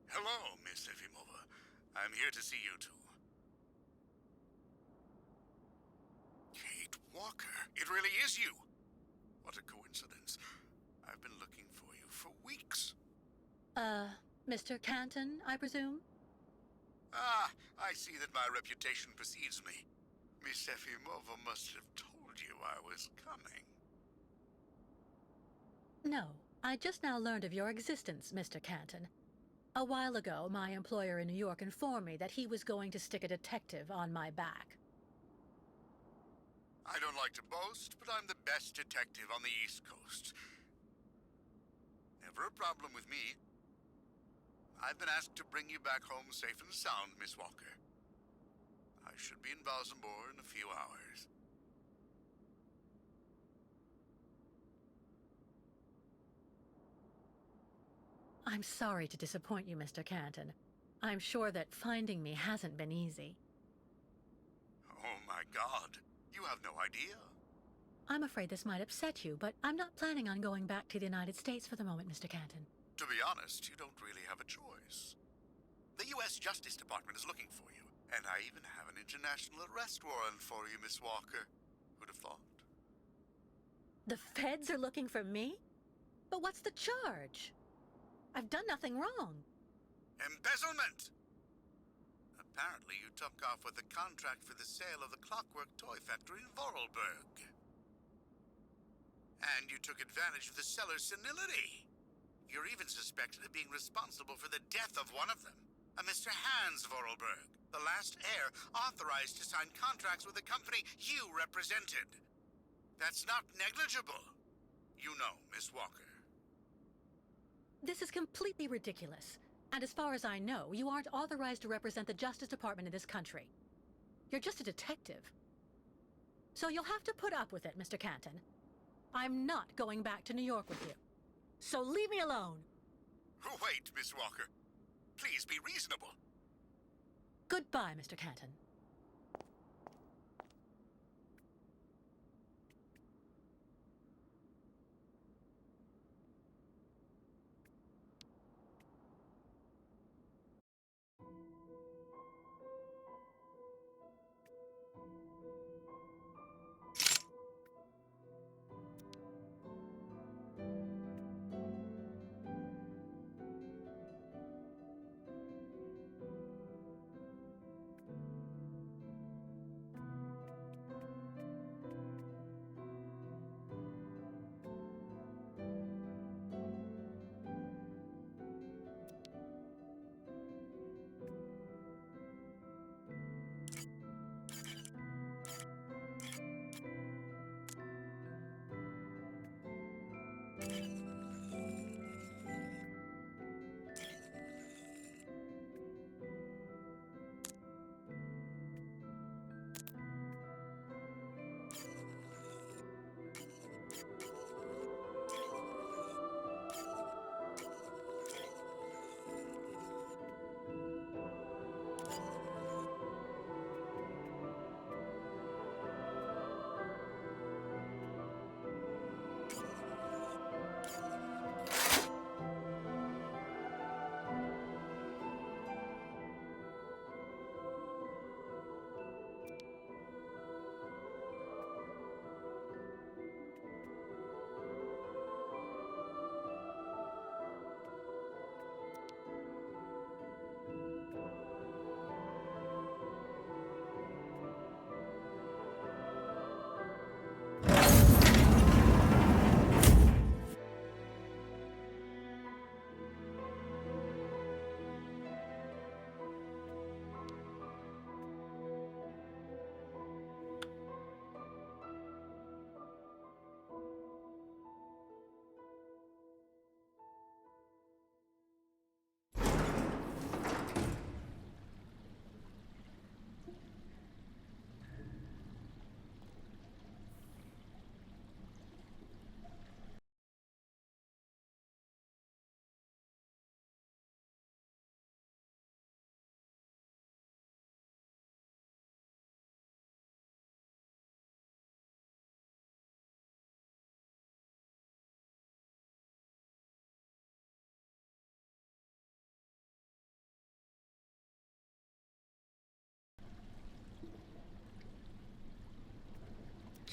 Hello, Miss Efimova. I'm here to see you two. Kate Walker. It really is you. What a coincidence. I've been looking for you for weeks. Mr. Canton, I presume? Ah, I see that my reputation precedes me. Miss Efimova must have told you I was coming. No, I just now learned of your existence, Mr. Canton. A while ago, my employer in New York informed me that he was going to stick a detective on my back. I don't like to boast, but I'm the best detective on the East Coast. Never a problem with me. I've been asked to bring you back home safe and sound, Miss Walker. I should be in Balsambor in a few hours. I'm sorry to disappoint you, Mr. Canton. I'm sure that finding me hasn't been easy. Oh my God, you have no idea. I'm afraid this might upset you, but I'm not planning on going back to the United States for the moment, Mr. Canton. To be honest, you don't really have a choice. The U.S. Justice Department is looking for you, and I even have an international arrest warrant for you, Miss Walker. Who'd have thought? The feds are looking for me? But what's the charge? I've done nothing wrong. Embezzlement! Apparently you took off with a contract for the sale of the Clockwork Toy Factory in Vorarlberg. And you took advantage of the seller's senility. You're even suspected of being responsible for the death of one of them, a Mr. Hans Vorarlberg, the last heir authorized to sign contracts with the company you represented. That's not negligible. You know, Miss Walker. This is completely ridiculous. And as far as I know, you aren't authorized to represent the Justice Department in this country. You're just a detective. So you'll have to put up with it, Mr. Canton. I'm not going back to New York with you. So leave me alone. Wait, Miss Walker. Please be reasonable. Goodbye, Mr. Canton.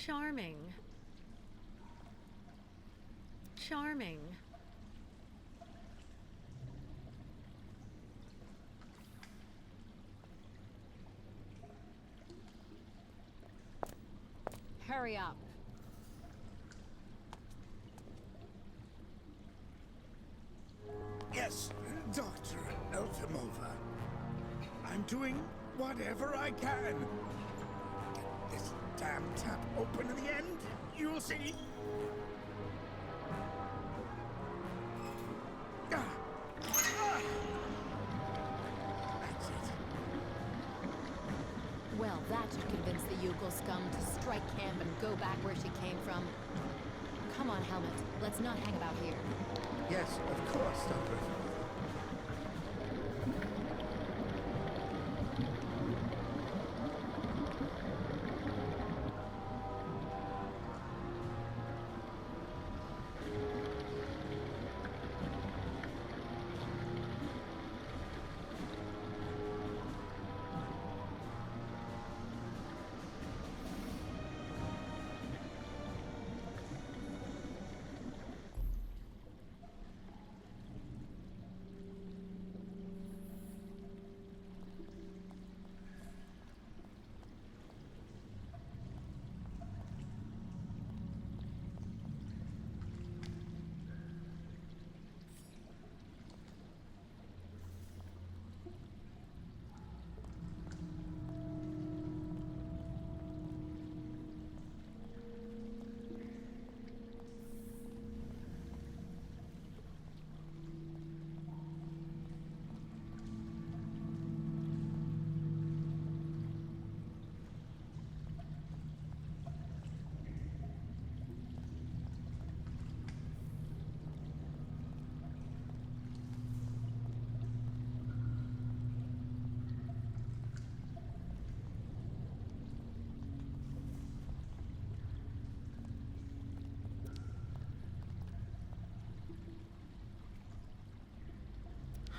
Charming. Charming. Hurry up. Yes, Dr. Elfimova. I'm doing whatever I can. Get this damn tap open in the end, you'll see. Ah. Ah. That's it. Well, that should convince the Yukel scum to strike camp and go back where she came from. Come on, Helmet. Let's not hang about here. Yes, of course, Dr.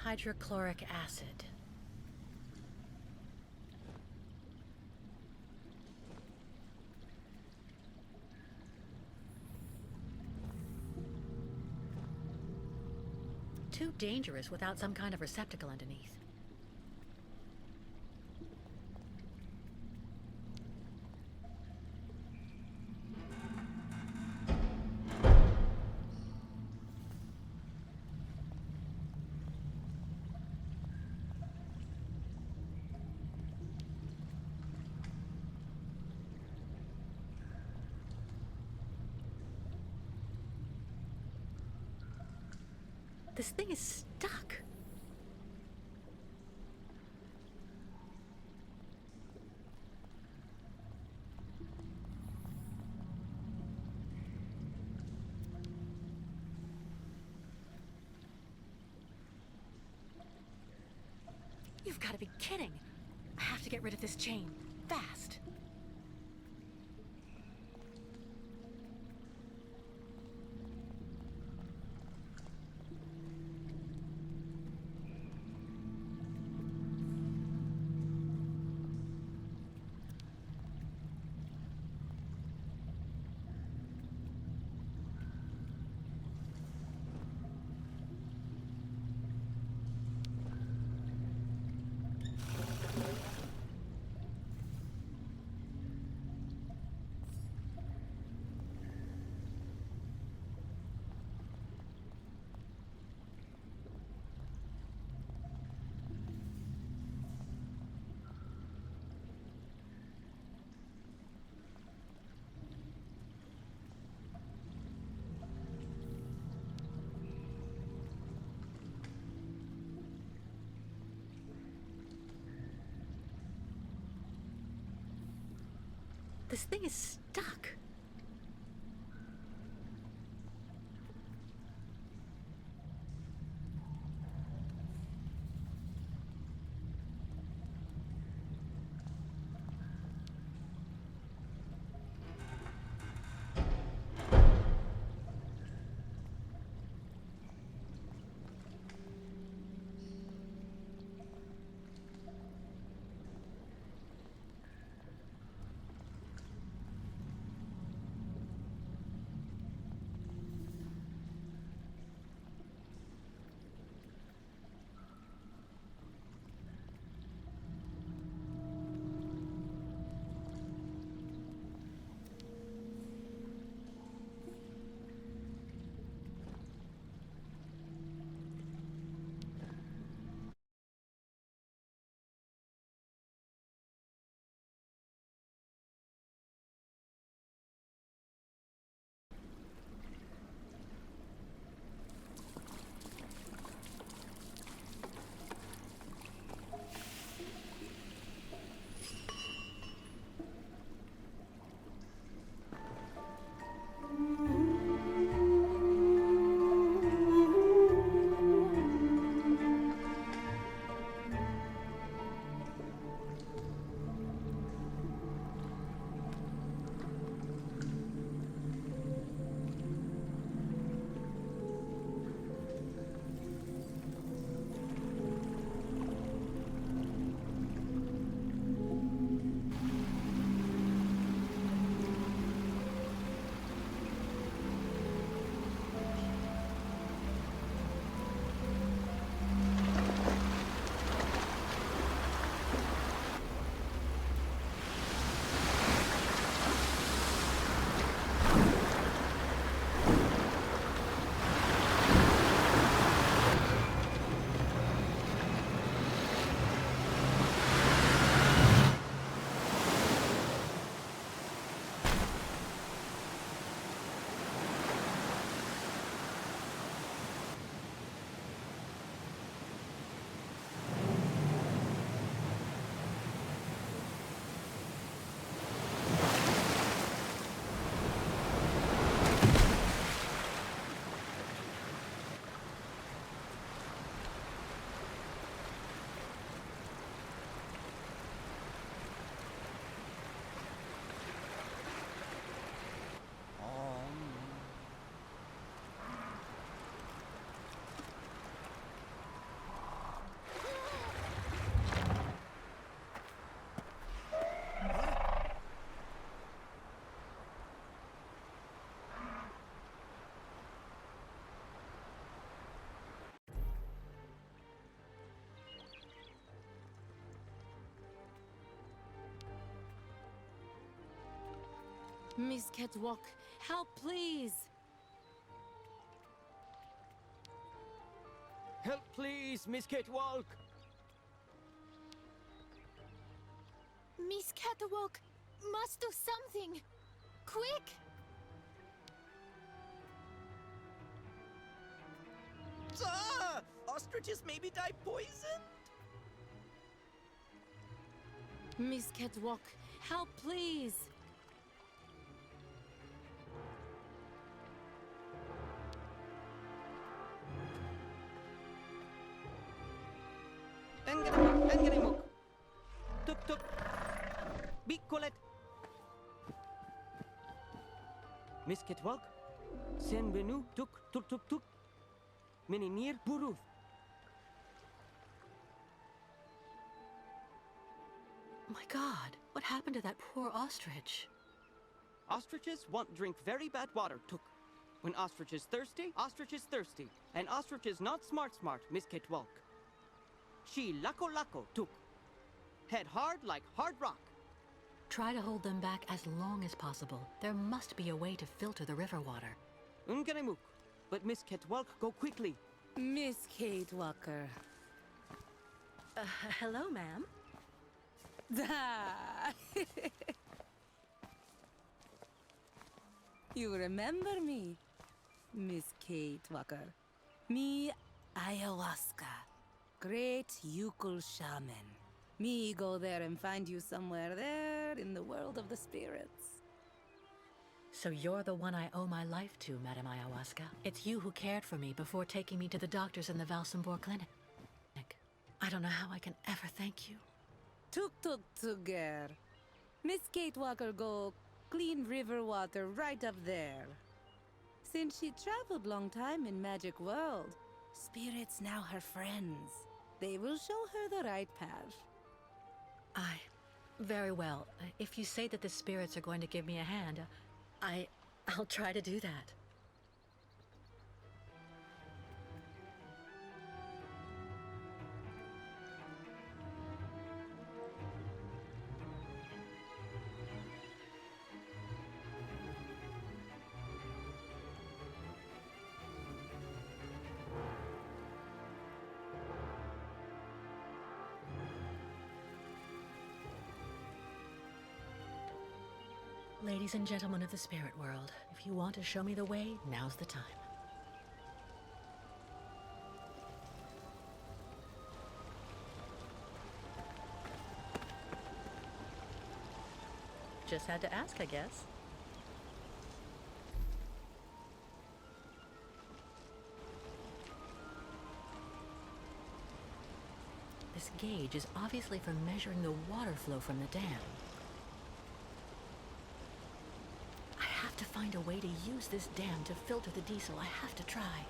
Hydrochloric acid. Too dangerous without some kind of receptacle underneath. This thing is stuck. You've got to be kidding. I have to get rid of this chain. Fast. This thing is stuck. Miss Catwalk, help, please! Help, please, Miss Catwalk! Miss Catwalk must do something! Quick! Ah! Ostriches maybe die poisoned? Miss Catwalk, help, please! Engelimuk! Tuk tuk! Bikkulet! Miss Catwalk? Sen benu tuk tuk tuk tuk! Meneer Buruth! My God, what happened to that poor ostrich? Ostriches want drink very bad water, tuk. When ostrich is thirsty, and ostrich is not smart, Miss Catwalk. She lako, tuk. Head hard like hard rock. Try to hold them back as long as possible. There must be a way to filter the river water. Unganemuk. But Miss Catwalk, go quickly. Miss Kate Walker. Hello, ma'am. You remember me, Miss Kate Walker. Me, ayahuasca. Great Yukul shaman. Me go there and find you somewhere there in the world of the spirits. So you're the one I owe my life to, Madame Ayahuasca. It's you who cared for me before taking me to the doctors in the Valsambor clinic. I don't know how I can ever thank you. Tuk tuk tuger. Miss Kate Walker go clean river water right up there. Since she traveled long time in magic world, spirits now her friends. They will show her the right path. Very well. If you say that the spirits are going to give me a hand, I'll try to do that. Ladies and gentlemen of the spirit world, if you want to show me the way, now's the time. Just had to ask, I guess. This gauge is obviously for measuring the water flow from the dam. I have to find a way to use this dam to filter the diesel. I have to try.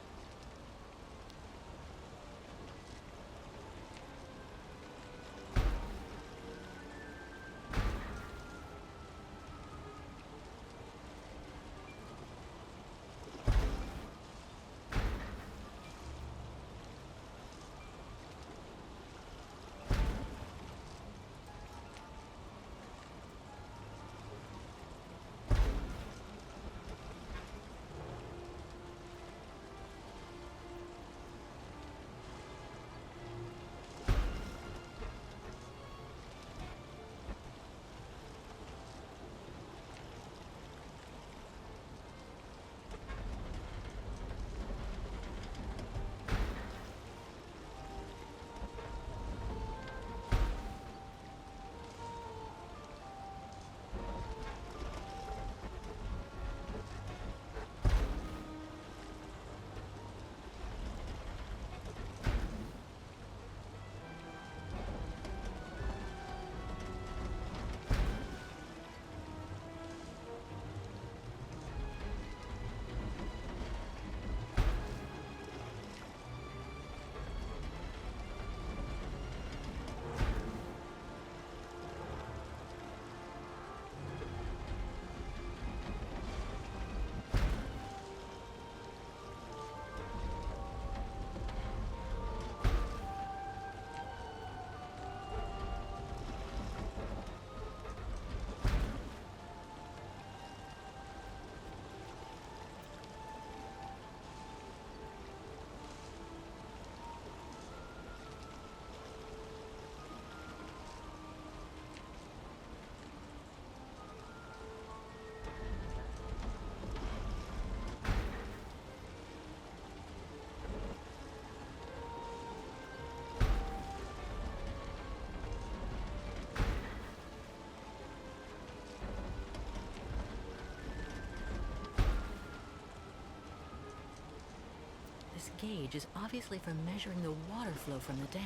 This gauge is obviously for measuring the water flow from the dam.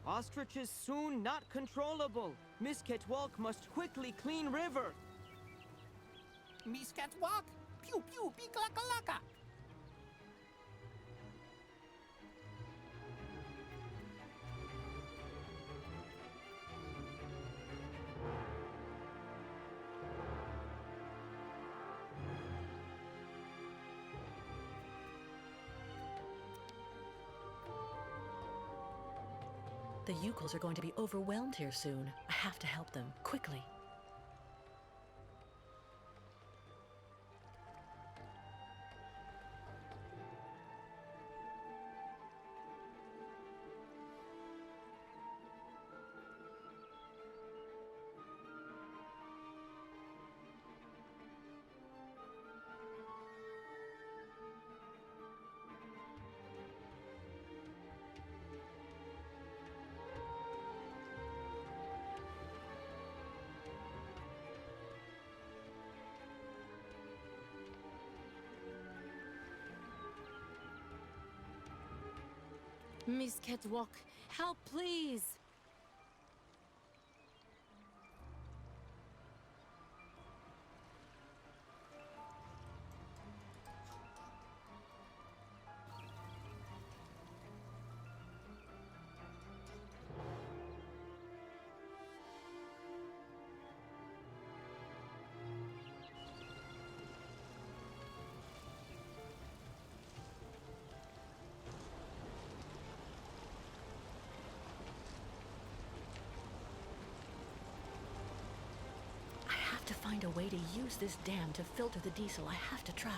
Ostriches soon not controllable. Miss Ketwalk must quickly clean river. Miss Catwalk, pew pew, piklakalaka. The Yukels are going to be overwhelmed here soon. I have to help them, quickly. Miss Catwalk, help please! To find a way to use this dam to filter the diesel. I have to try.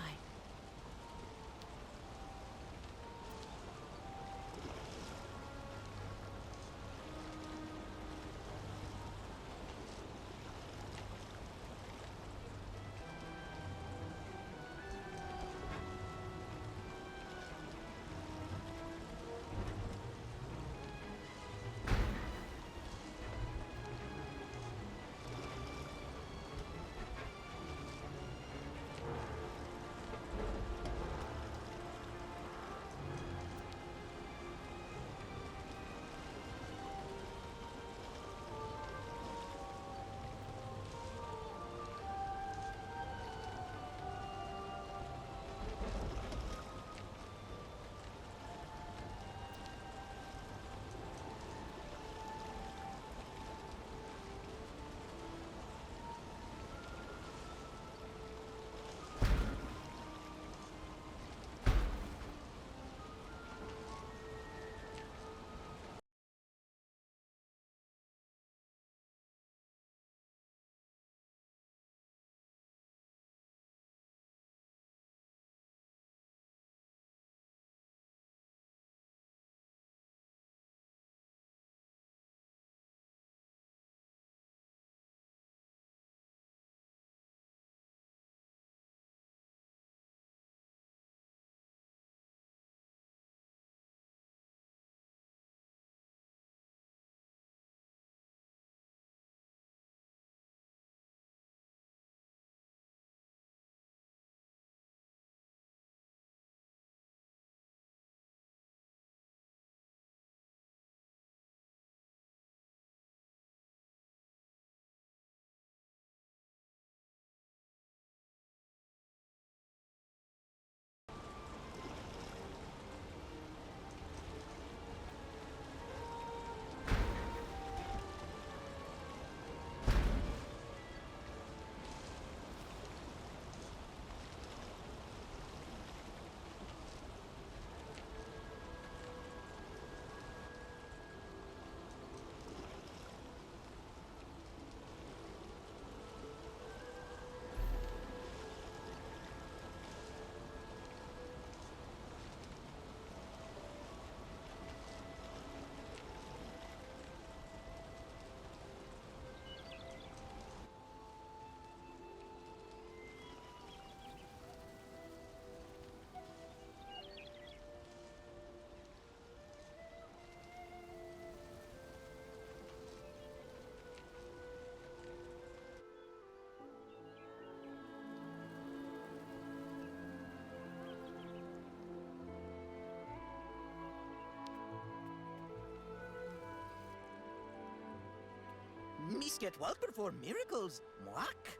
Misket Walk perform miracles. Mwak.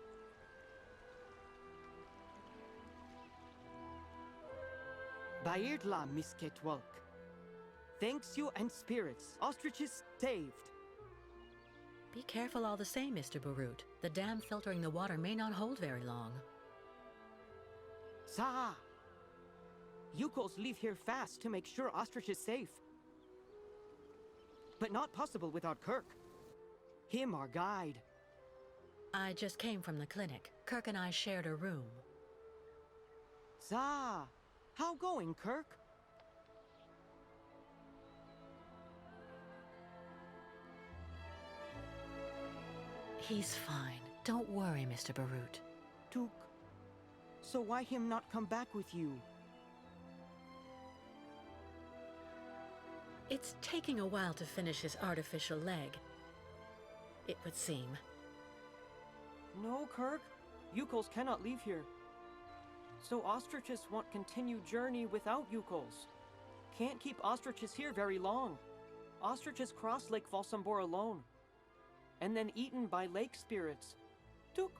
Bairdla Misketwalk. Thanks you and spirits. Ostriches saved. Be careful all the same, Mr. Barut. The dam filtering the water may not hold very long. Sa! Yukos leave here fast to make sure Ostrich is safe. But not possible without Kirk. Him our guide. I just came from the clinic. Kirk and I shared a room. Sa! How going, Kirk? He's fine. Don't worry, Mr. Barut. Took. So why him not come back with you? It's taking a while to finish his artificial leg. It would seem. No, Kirk. Yukos cannot leave here. So ostriches won't continue journey without Yukos. Can't keep ostriches here very long. Ostriches cross Lake Valsambor alone. And then eaten by lake spirits. Tuk.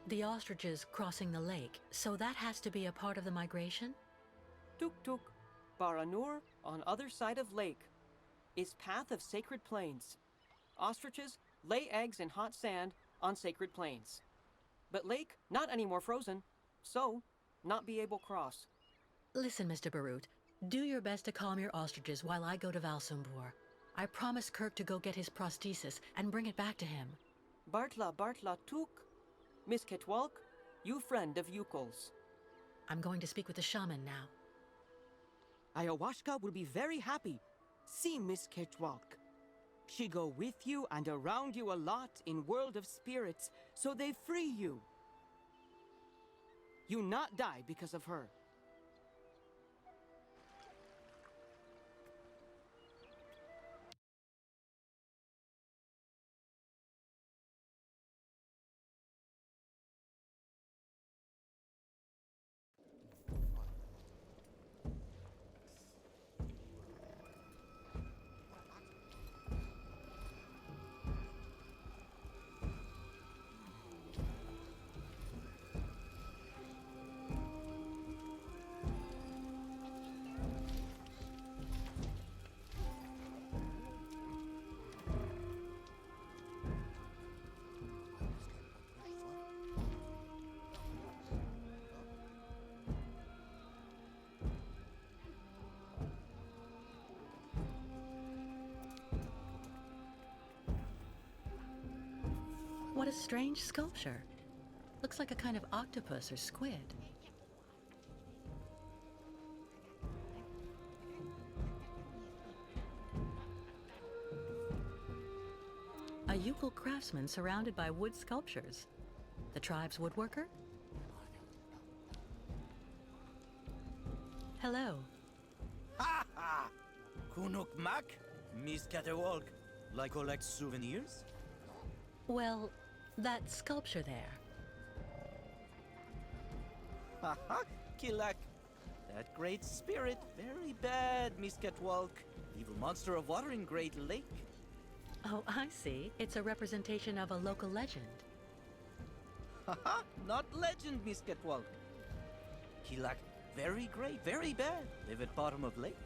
The ostriches crossing the lake, so that has to be a part of the migration? Tuk tuk. Baranur, on other side of lake, is path of sacred plains. Ostriches lay eggs in hot sand on sacred plains. But lake, not anymore frozen, so not be able cross. Listen, Mr. Barut, do your best to calm your ostriches while I go to Valsambor. I promised Kirk to go get his prosthesis and bring it back to him. Bartla tuk. Miss Ketwalk, you friend of Yukol's. I'm going to speak with the shaman now. Ayahuasca will be very happy. See Miss Ketwalk. She go with you and around you a lot in world of spirits, so they free you. You not die because of her. What a strange sculpture. Looks like a kind of octopus or squid. A Yukol craftsman surrounded by wood sculptures. The tribe's woodworker? Hello. Ha ha! Kunuk Mak? Miss Caterwalk. Like collect souvenirs? Well, that sculpture there. Ha ha! Kilak. That great spirit, very bad, Miss Catwalk. Evil monster of water in Great Lake. Oh, I see. It's a representation of a local legend. Haha, not legend, Miss Catwalk. Kilak, very great, very bad. Live at bottom of lake.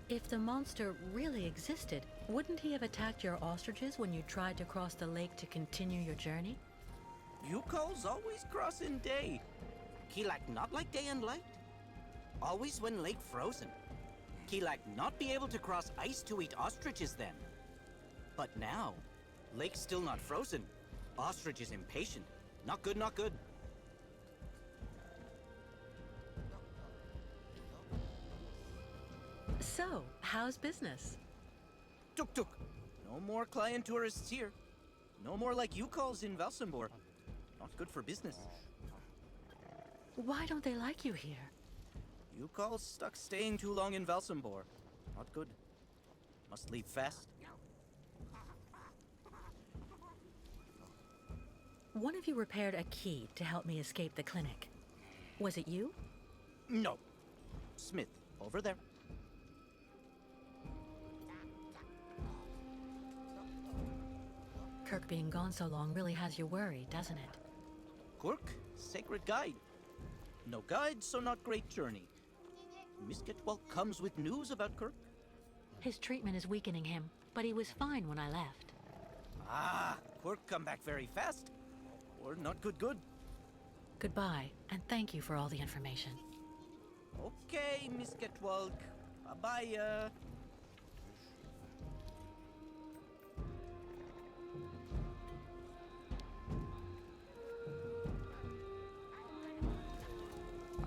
If the monster really existed, wouldn't he have attacked your ostriches when you tried to cross the lake to continue your journey? Yukos always cross in day. Kilak not like day and light. Always when lake frozen. Kilak not be able to cross ice to eat ostriches then. But now, lake still not frozen. Ostrich is impatient. Not good, not good. So, how's business? Tuk tuk. No more client tourists here. No more like Yukos in Valsambor. Not good for business. Why don't they like you here? Yukos stuck staying too long in Valsambor. Not good. Must leave fast. One of you repaired a key to help me escape the clinic. Was it you? No. Smith, over there. Kirk being gone so long really has you worried, doesn't it? Quirk, sacred guide. No guide, so not great journey. Miss Getwell comes with news about Kirk? His treatment is weakening him, but he was fine when I left. Ah, Quirk come back very fast. Or not good. Goodbye, and thank you for all the information. Okay, Miss Getwell. Bye-bye.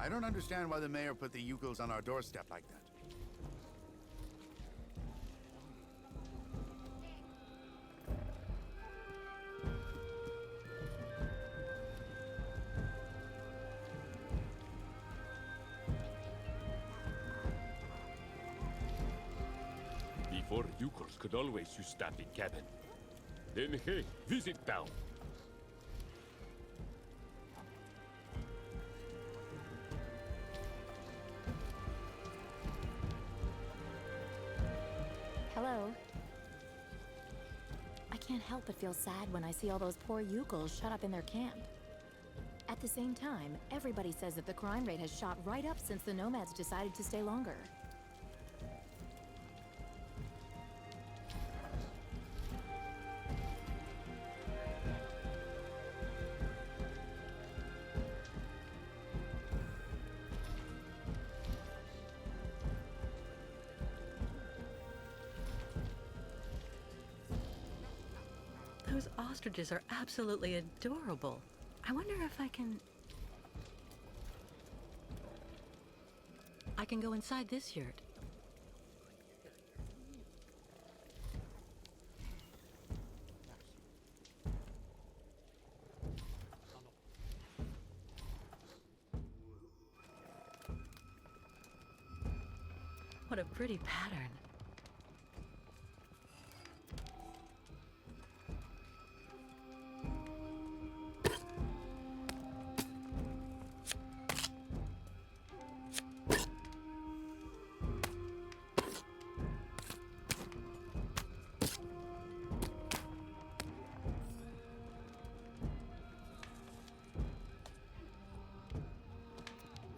I don't understand why the mayor put the Yukos on our doorstep like that. Before Yukos could always use staff in cabin. Then hey, visit town. Hello. I can't help but feel sad when I see all those poor Yukos shut up in their camp. At the same time, everybody says that the crime rate has shot right up since the nomads decided to stay longer. Those ostriches are absolutely adorable. I wonder if I can go inside this yurt. What a pretty pattern.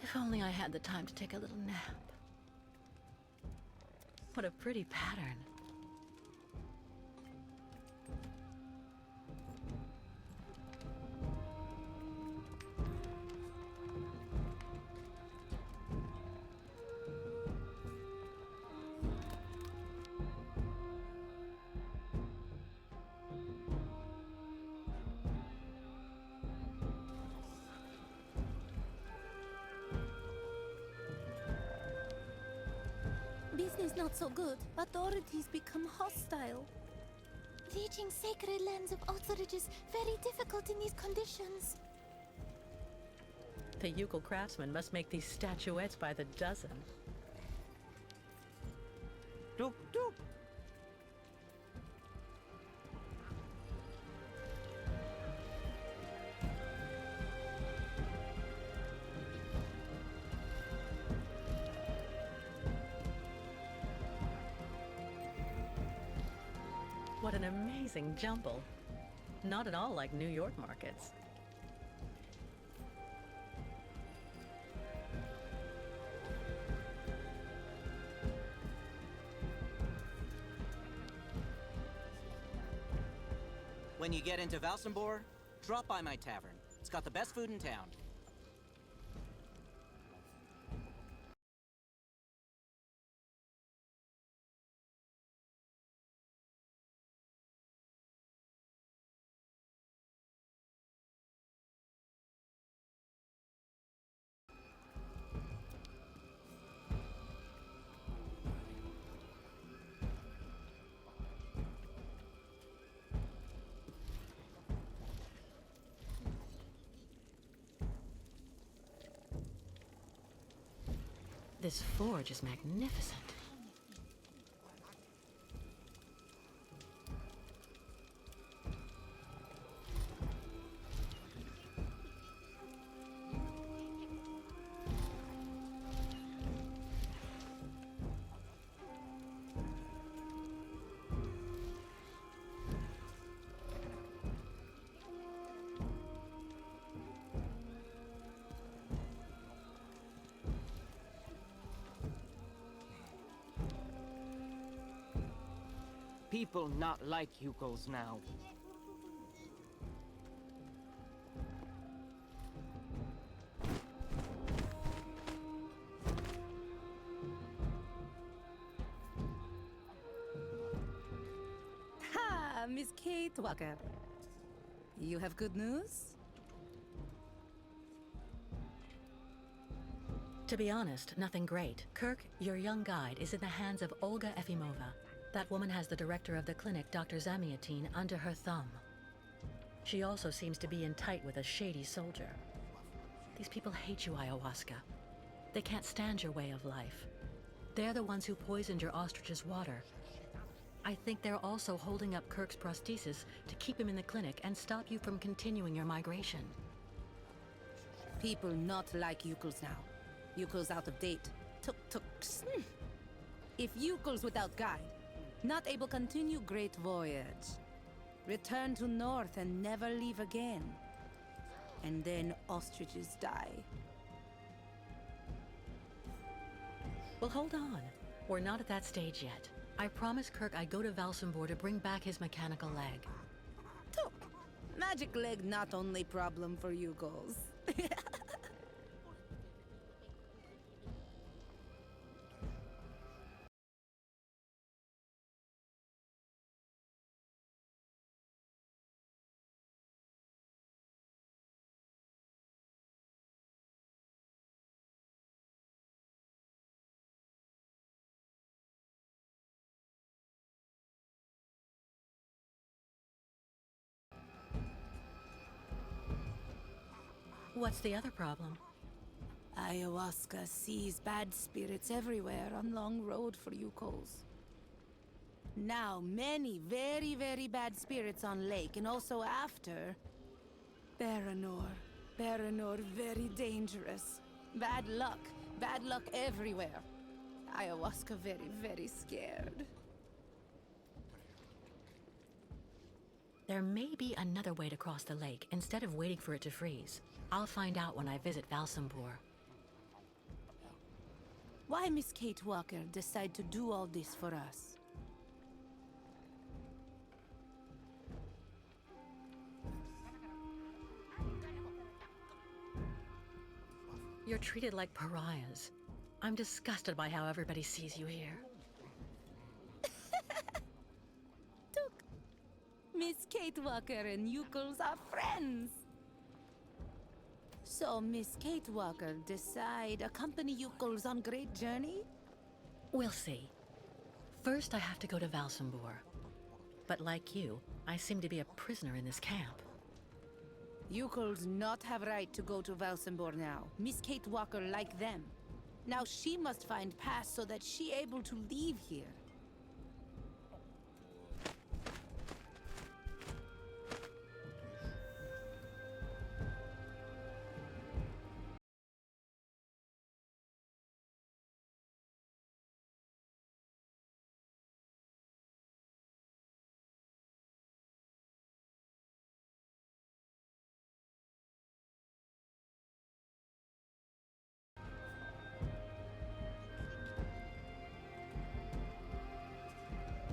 If only I had the time to take a little nap. What a pretty pattern. Business not so good. Authorities become hostile. Reaching sacred lands of Otzerich is very difficult in these conditions. The Yukon craftsmen must make these statuettes by the dozen. Tuk tuk. What an amazing jumble. Not at all like New York markets. When you get into Valsambor, drop by my tavern. It's got the best food in town. This forge is magnificent. People not like Yukos now. Ha, Miss Kate Walker. You have good news? To be honest, nothing great. Kirk, your young guide, is in the hands of Olga Efimova. That woman has the director of the clinic, Dr. Zamiatine, under her thumb. She also seems to be in tight with a shady soldier. These people hate you, Ayahuasca. They can't stand your way of life. They're the ones who poisoned your ostrich's water. I think they're also holding up Kirk's prosthesis to keep him in the clinic and stop you from continuing your migration. People not like Yukos now. Yukos out of date. Tuk-tuks. If Yukos without guide, not able continue great voyage. Return to north and never leave again. And then ostriches die. Well, hold on. We're not at that stage yet. I promised Kirk I'd go to Valsambor to bring back his mechanical leg. Tuk. Magic leg not only problem for Yukos. What's the other problem? Ayahuasca sees bad spirits everywhere on long road for Yukos. Now many very, very bad spirits on lake and also after. Baranor. Baranor very dangerous. Bad luck everywhere. Ayahuasca very, very scared. There may be another way to cross the lake instead of waiting for it to freeze. I'll find out when I visit Valsambor. Why Miss Kate Walker decide to do all this for us? You're treated like pariahs. I'm disgusted by how everybody sees you here. Miss Kate Walker and Yukos are friends. So Miss Kate Walker decide accompany Yukos on great journey? We'll see. First, I have to go to Valsambor. But like you, I seem to be a prisoner in this camp. Yukos not have right to go to Valsambor now. Miss Kate Walker like them. Now she must find pass so that she able to leave here.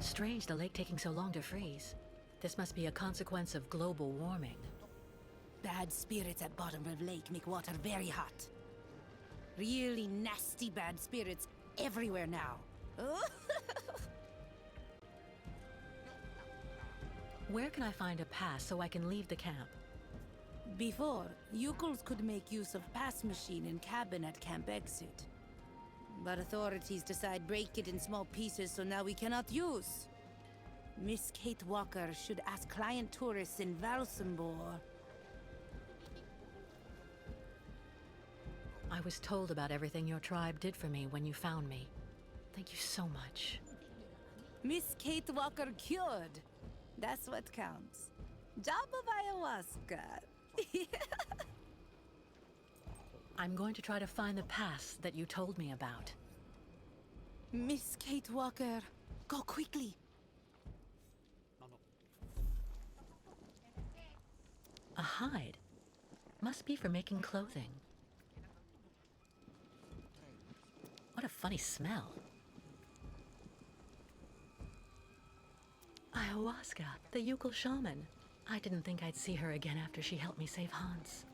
Strange the lake taking so long to freeze. This must be a consequence of global warming. Bad spirits at bottom of lake make water very hot. Really nasty bad spirits everywhere now. Where can I find a pass so I can leave the camp? Before, Yukos could make use of pass machine in cabin at camp exit. But authorities decide break it in small pieces, so now we cannot use. Miss Kate Walker should ask client tourists in Valsambor. I was told about everything your tribe did for me when you found me. Thank you so much. Miss Kate Walker cured. That's what counts. Job of ayahuasca. I'm going to try to find the pass that you told me about. Miss Kate Walker, go quickly. A hide. Must be for making clothing. What a funny smell. Ayahuasca, the Yukon shaman. I didn't think I'd see her again after she helped me save Hans.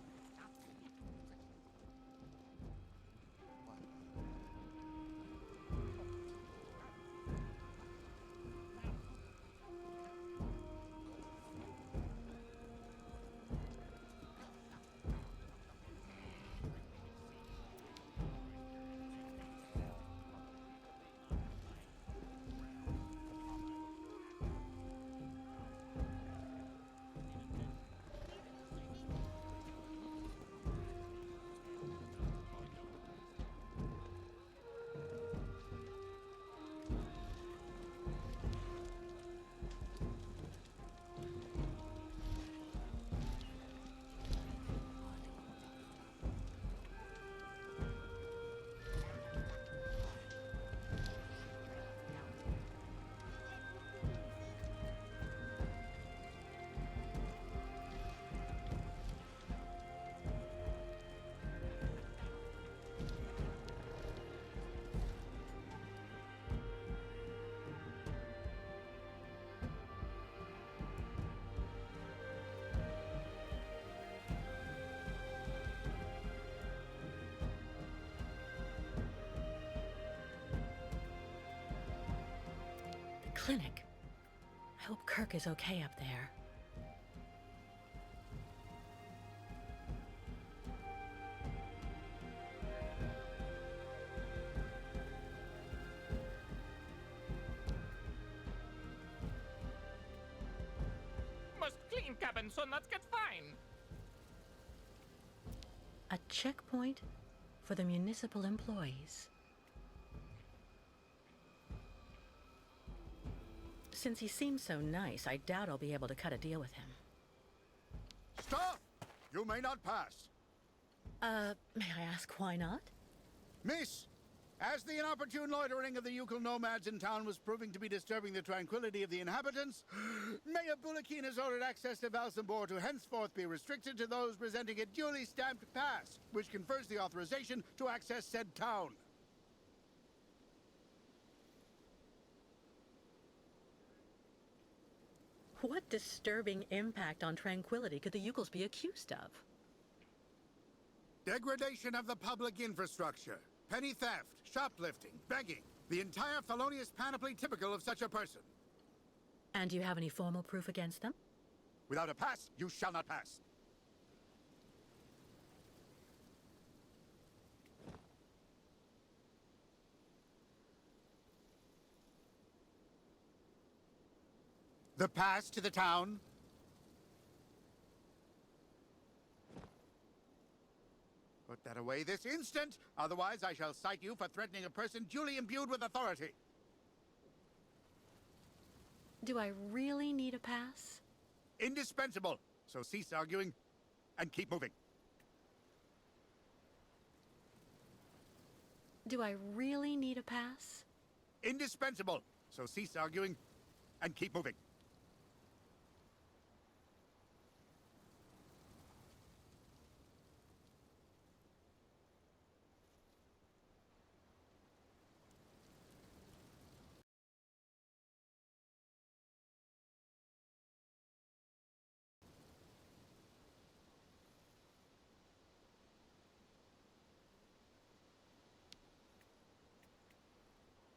Clinic. I hope Kirk is okay up there. Must clean cabin so not get fine. A checkpoint for the municipal employees. Since he seems so nice, I doubt I'll be able to cut a deal with him. Stop! You may not pass. May I ask why not? Miss, as the inopportune loitering of the Yukon nomads in town was proving to be disturbing the tranquility of the inhabitants, Mayor Bulakin has ordered access to Valsambor to henceforth be restricted to those presenting a duly stamped pass, which confers the authorization to access said town. What disturbing impact on tranquility could the Yukos be accused of? Degradation of the public infrastructure, petty theft, shoplifting, begging, the entire felonious panoply typical of such a person. And do you have any formal proof against them? Without a pass, you shall not pass. The pass to the town? Put that away this instant, otherwise I shall cite you for threatening a person duly imbued with authority. Do I really need a pass? Indispensable, so cease arguing and keep moving. Do I really need a pass? Indispensable, so cease arguing and keep moving.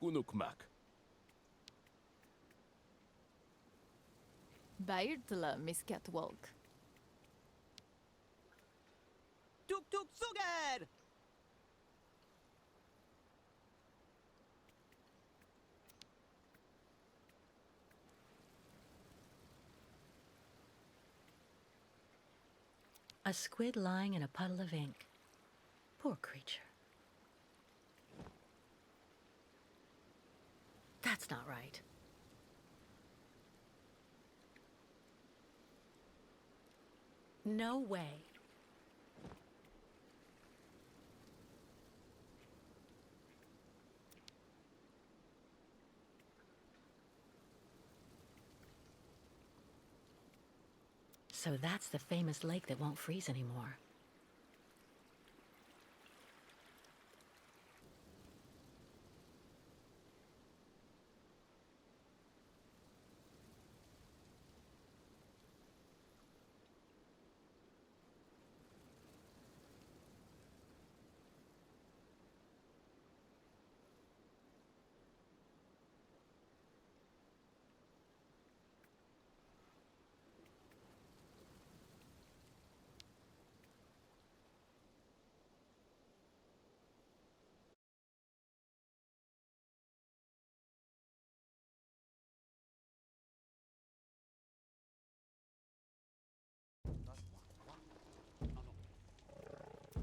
Kunukmak. Bairtla, Miss Catwalk. Tuk tuk sugar! A squid lying in a puddle of ink. Poor creature. That's not right. No way. So that's the famous lake that won't freeze anymore.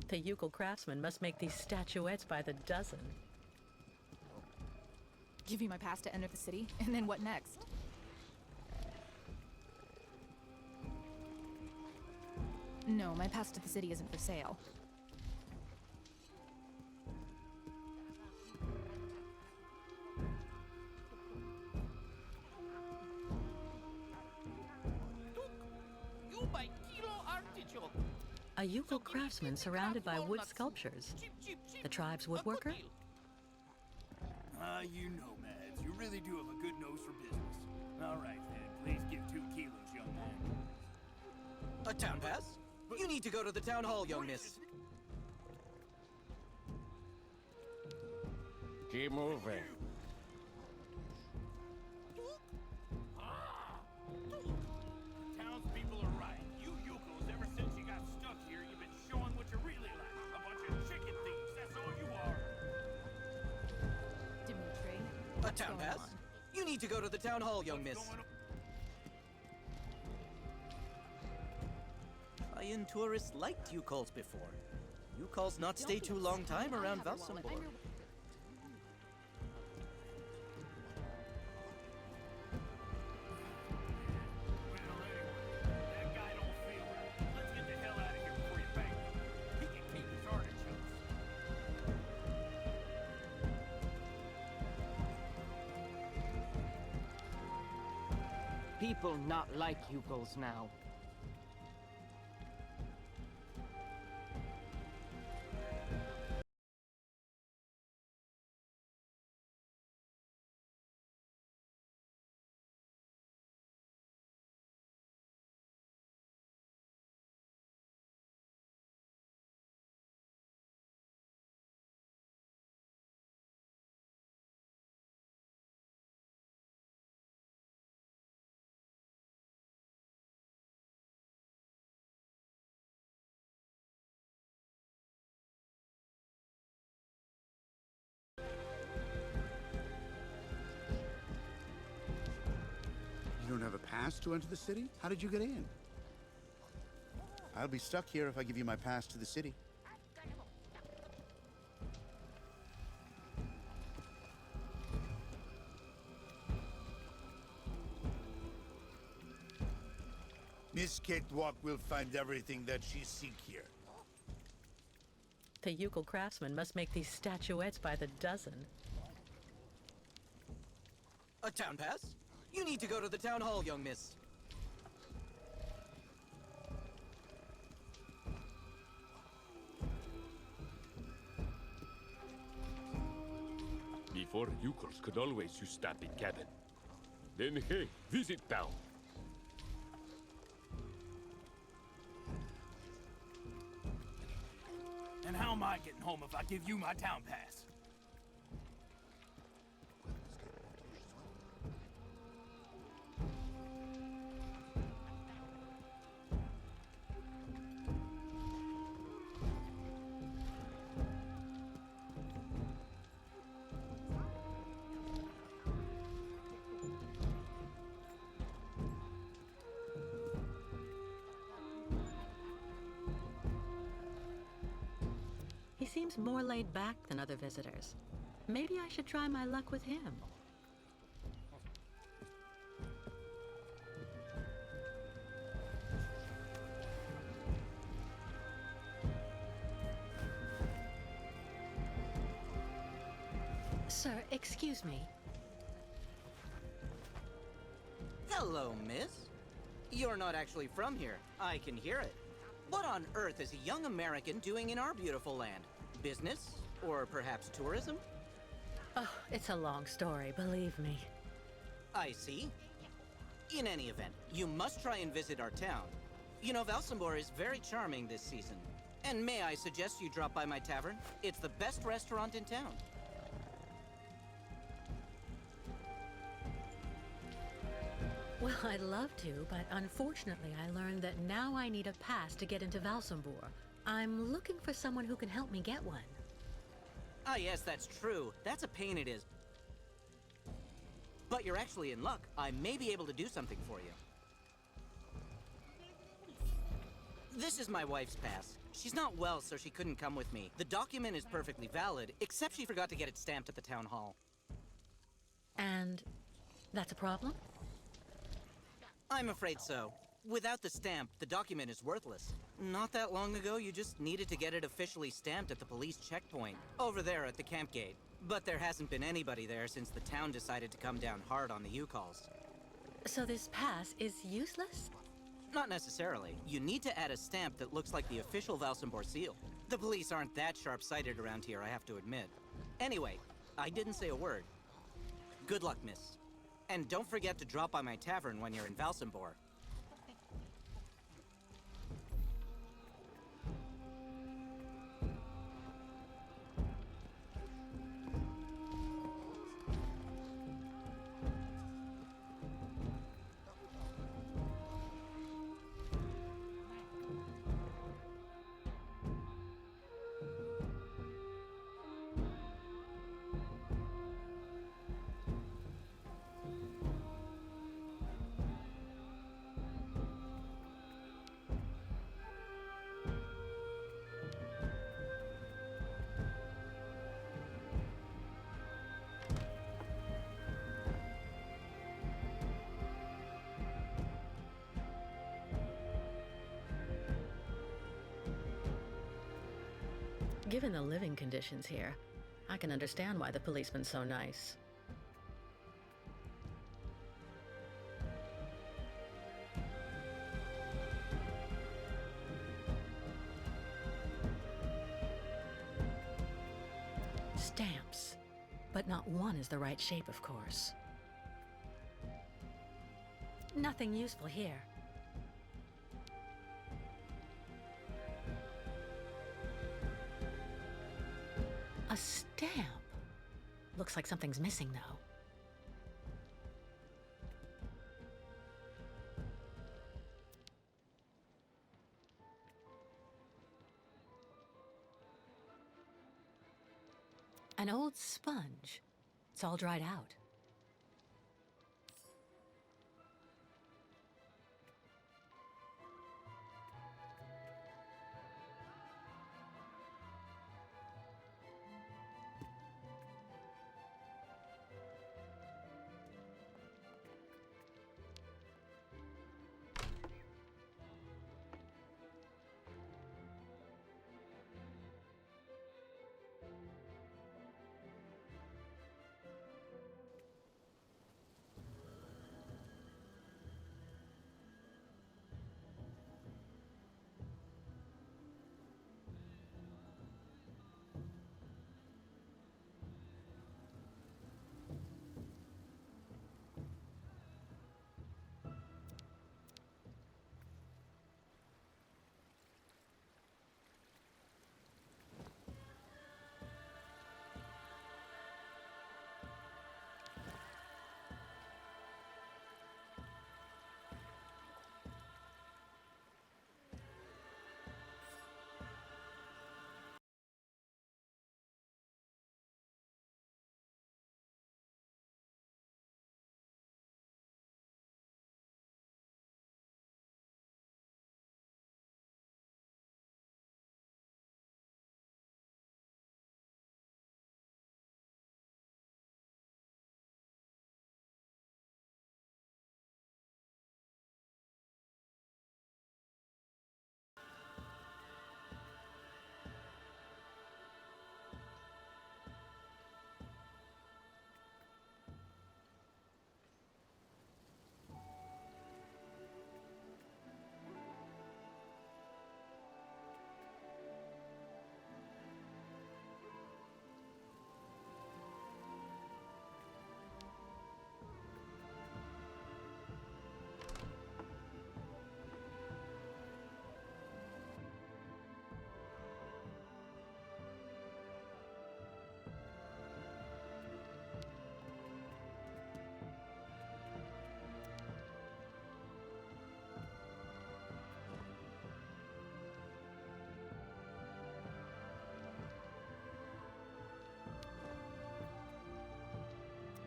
The Yukon craftsmen must make these statuettes by the dozen. Give you my pass to enter the city, and then what next? No, my pass to the city isn't for sale. You buy kilo artichoke. A Yukon craftsman surrounded by wood sculptures. The tribe's woodworker? You nomads, you really do have a good nose for business. All right, then, please give 2 kilos, young man. A town pass? You need to go to the town hall, young miss. Keep moving. Townspeople are right. You yokels, ever since you got stuck here, you've been showing what you're really like. A bunch of chicken thieves, that's all you are. Dimitri, A what's town going pass? on? You need to go to the town hall, young miss. Iron tourists liked Yukols before. Yukols not stay too long time around Valsambor. Well, anyway, that guy don't feel right. Let's get the hell out of here before you bang him. He can keep his artichokes. People not like Yukos now. You don't have a pass to enter the city? How did you get in? I'll be stuck here if I give you my pass to the city. Miss Cakewalk will find everything that she seek here. The Yukon craftsmen must make these statuettes by the dozen. A town pass? You need to go to the town hall, young miss. Before Yukos could always use stop in cabin. Then hey, visit town. And how am I getting home if I give you my town pass? He seems more laid back than other visitors. Maybe I should try my luck with him. Sir, excuse me. Hello, miss. You're not actually from here. I can hear it. What on earth is a young American doing in our beautiful land? Business? Or perhaps tourism? Oh, it's a long story, believe me. I see. In any event, you must try and visit our town. You know, Valsambor is very charming this season. And may I suggest you drop by my tavern? It's the best restaurant in town. Well, I'd love to, but unfortunately I learned that now I need a pass to get into Valsambor. I'm looking for someone who can help me get one. Ah, yes, that's true. That's a pain it is. But you're actually in luck. I may be able to do something for you. This is my wife's pass. She's not well, so she couldn't come with me. The document is perfectly valid, except she forgot to get it stamped at the town hall. And that's a problem? I'm afraid so. Without the stamp, the document is worthless. Not that long ago, you just needed to get it officially stamped at the police checkpoint, over there at the camp gate. But there hasn't been anybody there since the town decided to come down hard on the U-Calls. So this pass is useless? Not necessarily. You need to add a stamp that looks like the official Valsambor seal. The police aren't that sharp-sighted around here, I have to admit. Anyway, I didn't say a word. Good luck, miss. And don't forget to drop by my tavern when you're in Valsambor. Given the living conditions here, I can understand why the policeman's so nice. Stamps. But not one is the right shape, of course. Nothing useful here. A stamp. Looks like something's missing, though. An old sponge. It's all dried out.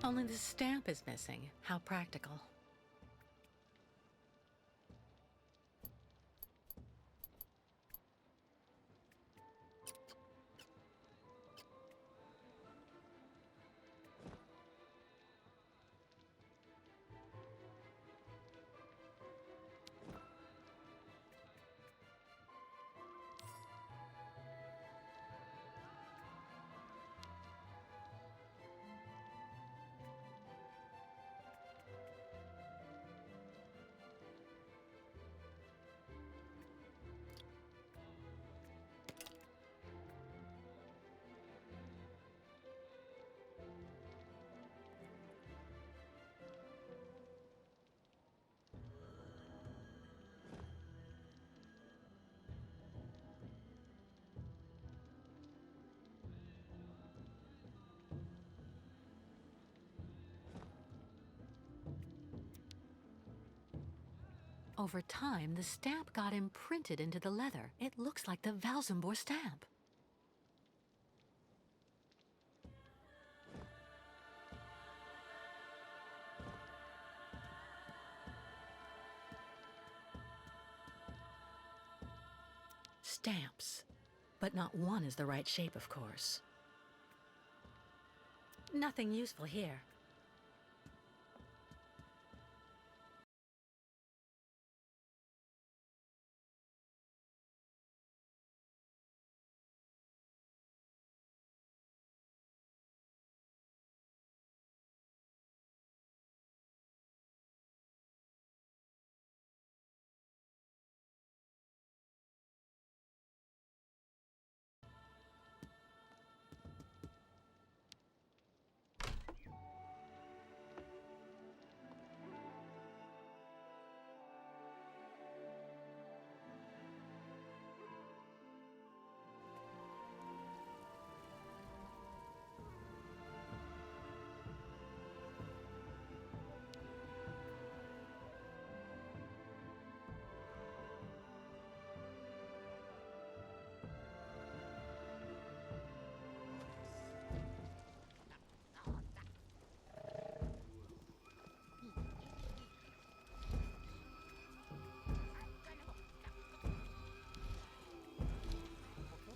Only the stamp is missing. How practical. Over time, the stamp got imprinted into the leather. It looks like the Valzambor stamp. Stamps. But not one is the right shape, of course. Nothing useful here.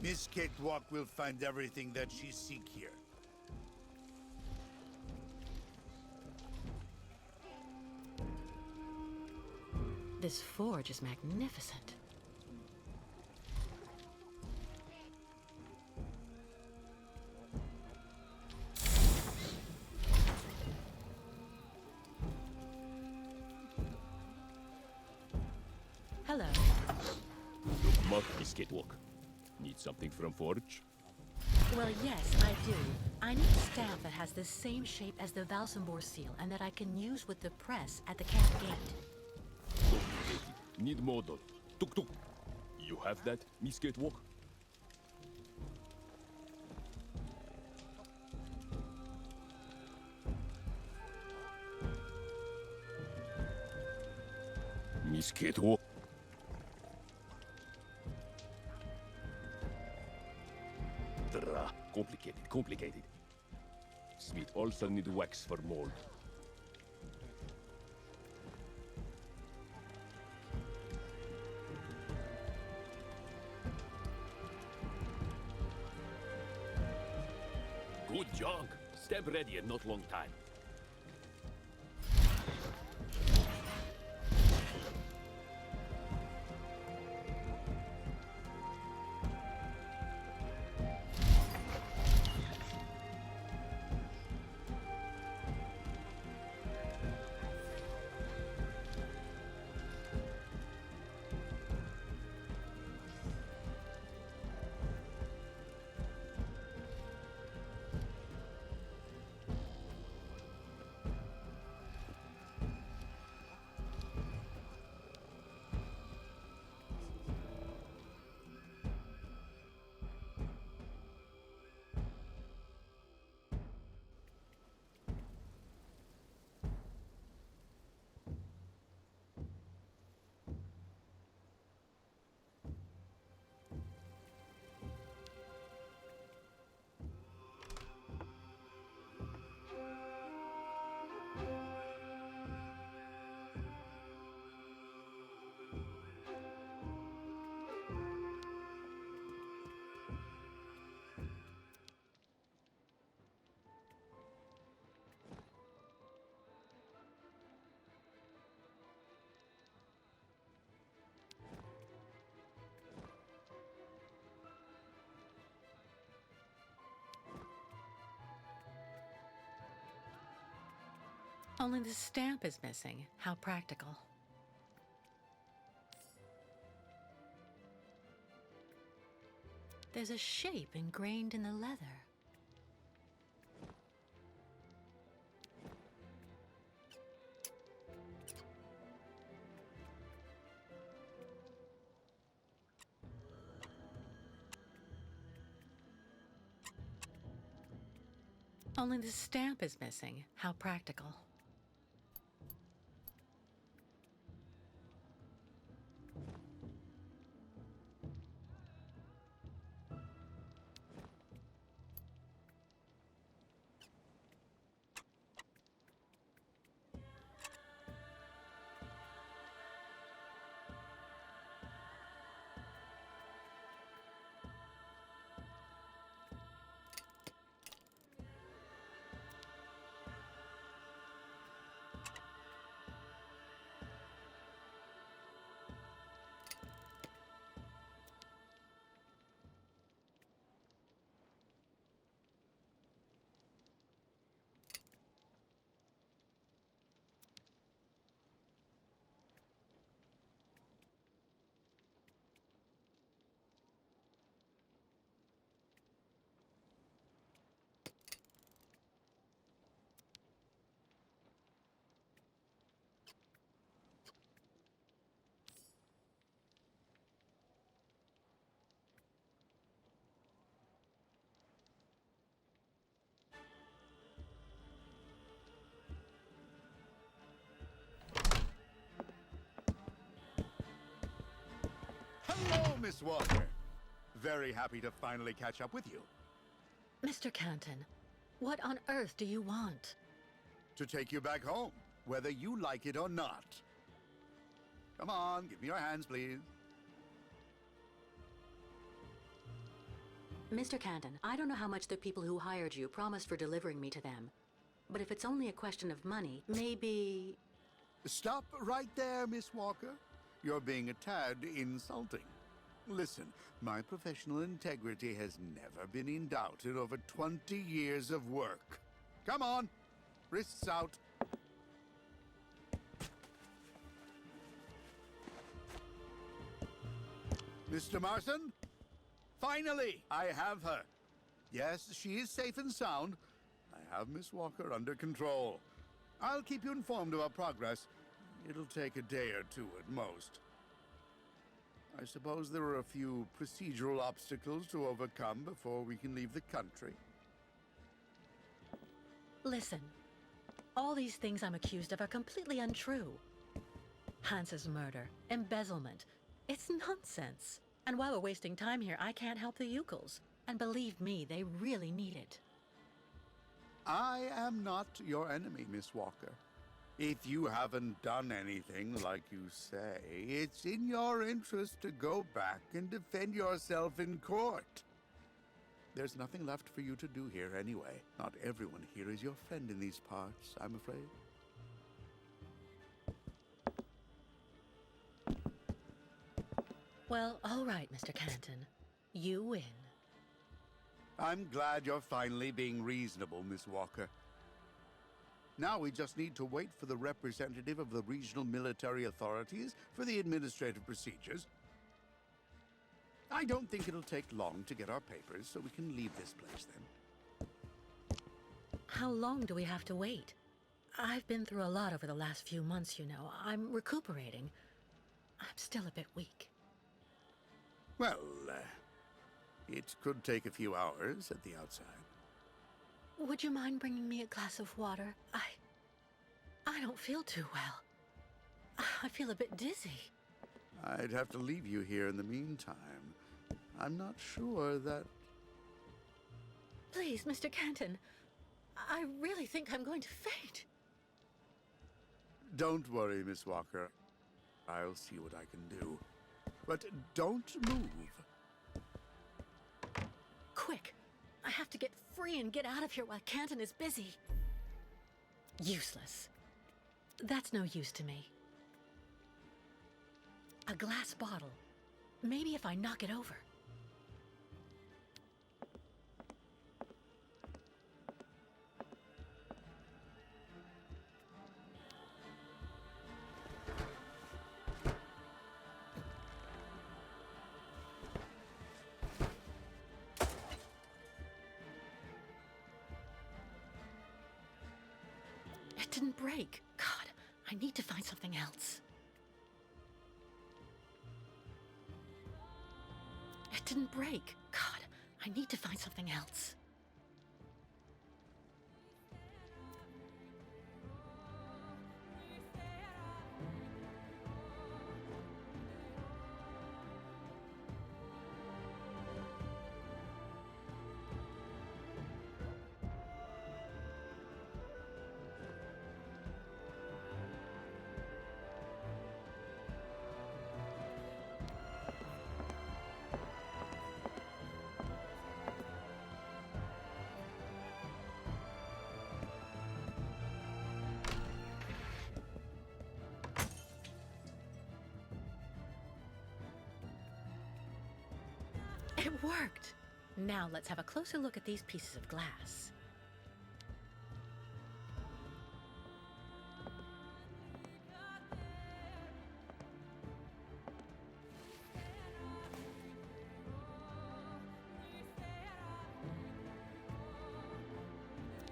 Miss Cakewalk will find everything that she seek here. This forge is magnificent. Hello. Look, Mark, Miss Catwalk. Need something from Forge? Well, yes, I do. I need a stamp that has the same shape as the Valsambor seal and that I can use with the press at the camp gate. Okay, need model. Tuk tuk. You have that, Miss Catwalk? Miss Catwalk. Complicated. Smith also need wax for mold. Good job. Stamp ready in not long time. Only the stamp is missing. How practical. There's a shape ingrained in the leather. Only the stamp is missing. How practical. Oh, Miss Walker. Very happy to finally catch up with you. Mr. Canton, what on earth do you want? To take you back home, whether you like it or not. Come on, give me your hands, please. Mr. Canton, I don't know how much the people who hired you promised for delivering me to them. But if it's only a question of money, maybe... Stop right there, Miss Walker. You're being a tad insulting. Listen, my professional integrity has never been in doubt in over 20 years of work. Come on, wrists out. Mr. Marston? Finally, I have her. Yes, she is safe and sound. I have Miss Walker under control. I'll keep you informed of our progress. It'll take a day or two at most. I suppose there are a few procedural obstacles to overcome before we can leave the country. Listen, all these things I'm accused of are completely untrue. Hans's murder, embezzlement, it's nonsense. And while we're wasting time here, I can't help the Ukels. And believe me, they really need it. I am not your enemy, Miss Walker. If you haven't done anything like you say, it's in your interest to go back and defend yourself in court. There's nothing left for you to do here anyway. Not everyone here is your friend in these parts, I'm afraid. Well, all right, Mr. Canton. You win. I'm glad you're finally being reasonable, Miss Walker. Now we just need to wait for the representative of the regional military authorities for the administrative procedures. I don't think it'll take long to get our papers, so we can leave this place then. How long do we have to wait? I've been through a lot over the last few months, you know. I'm recuperating. I'm still a bit weak. Well, it could take a few hours at the outside. Would you mind bringing me a glass of water? I don't feel too well. I feel a bit dizzy. I'd have to leave you here in the meantime. I'm not sure that... Please, Mr. Canton. I really think I'm going to faint. Don't worry, Miss Walker. I'll see what I can do. But don't move. Quick! I have to get free and get out of here while Canton is busy. Useless. That's no use to me. A glass bottle. Maybe if I knock it over. It didn't break. God, I need to find something else. It didn't break. God, I need to find something else. It worked! Now let's have a closer look at these pieces of glass.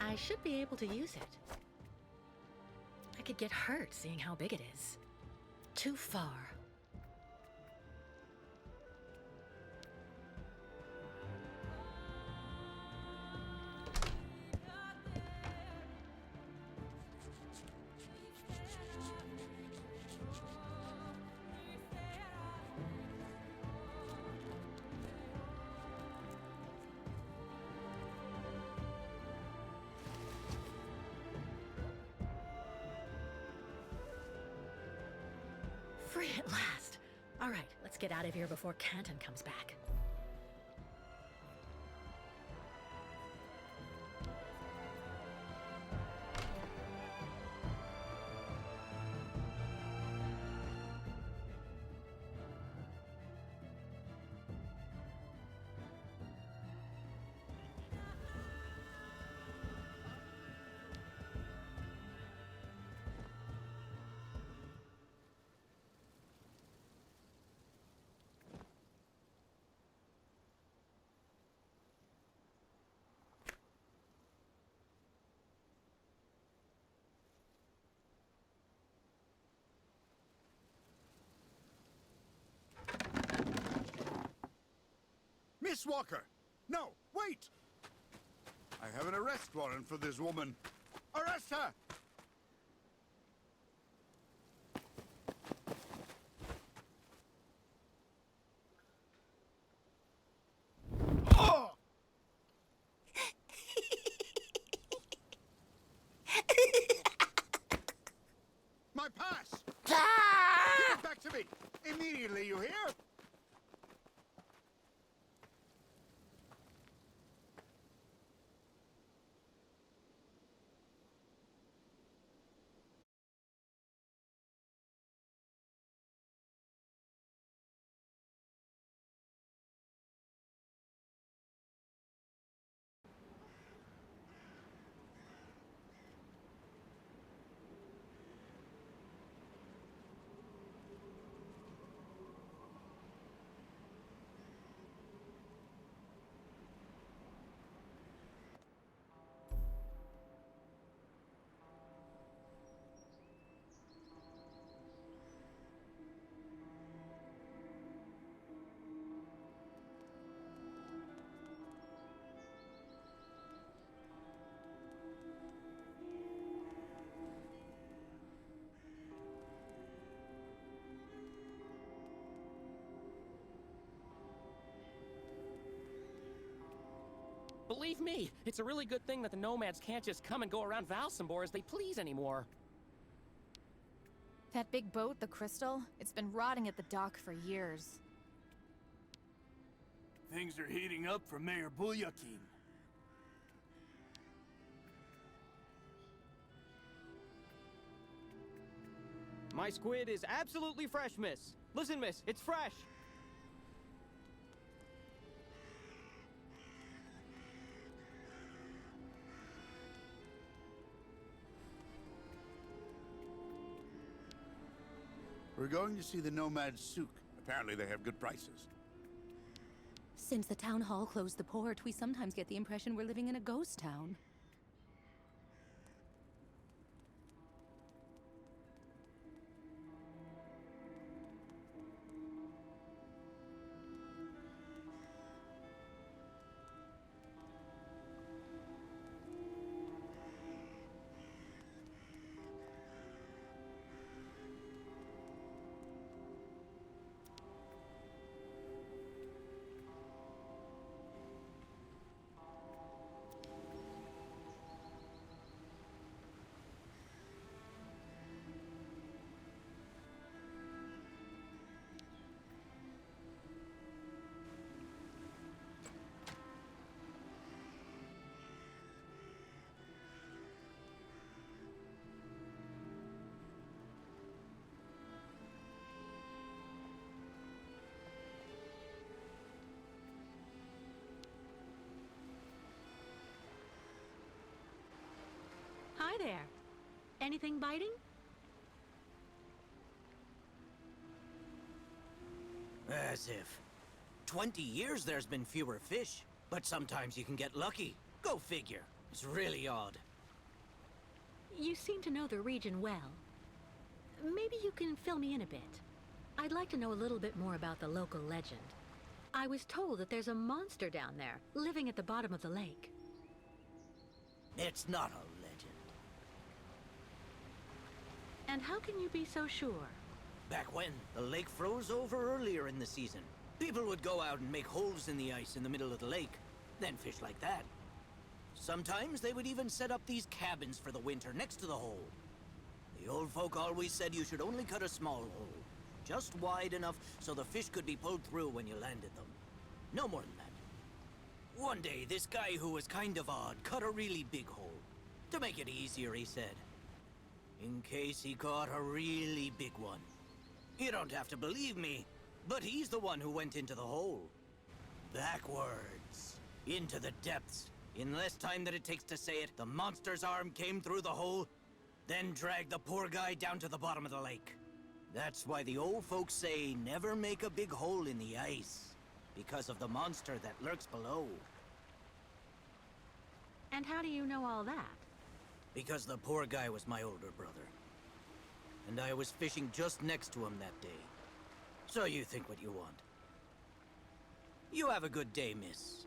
I should be able to use it. I could get hurt seeing how big it is. Too far. Free at last. All right, let's get out of here before Canton comes back. Miss Walker! No, wait! I have an arrest warrant for this woman. Arrest her! Oh! My pass! Give it back to me! Immediately, you hear? Believe me, it's a really good thing that the nomads can't just come and go around Valsambor as they please anymore. That big boat, the Crystal, it's been rotting at the dock for years. Things are heating up for Mayor Bulyakin. My squid is absolutely fresh, miss. Listen, miss, it's fresh. We're going to see the nomad souk. Apparently they have good prices. Since the town hall closed the port, we sometimes get the impression we're living in a ghost town. Hi there. Anything biting? As if. 20 years there's been fewer fish, but sometimes you can get lucky. Go figure. It's really odd. You seem to know the region well. Maybe you can fill me in a bit. I'd like to know a little bit more about the local legend. I was told that there's a monster down there, living at the bottom of the lake. It's not a legend. And how can you be so sure? Back when, the lake froze over earlier in the season. People would go out and make holes in the ice in the middle of the lake, then fish like that. Sometimes they would even set up these cabins for the winter next to the hole. The old folk always said you should only cut a small hole, just wide enough so the fish could be pulled through when you landed them. No more than that. One day, this guy who was kind of odd cut a really big hole. To make it easier, he said. In case he caught a really big one. You don't have to believe me, but he's the one who went into the hole. Backwards. Into the depths. In less time than it takes to say it, the monster's arm came through the hole, then dragged the poor guy down to the bottom of the lake. That's why the old folks say never make a big hole in the ice, because of the monster that lurks below. And how do you know all that? Because the poor guy was my older brother. And I was fishing just next to him that day. So you think what you want. You have a good day, miss.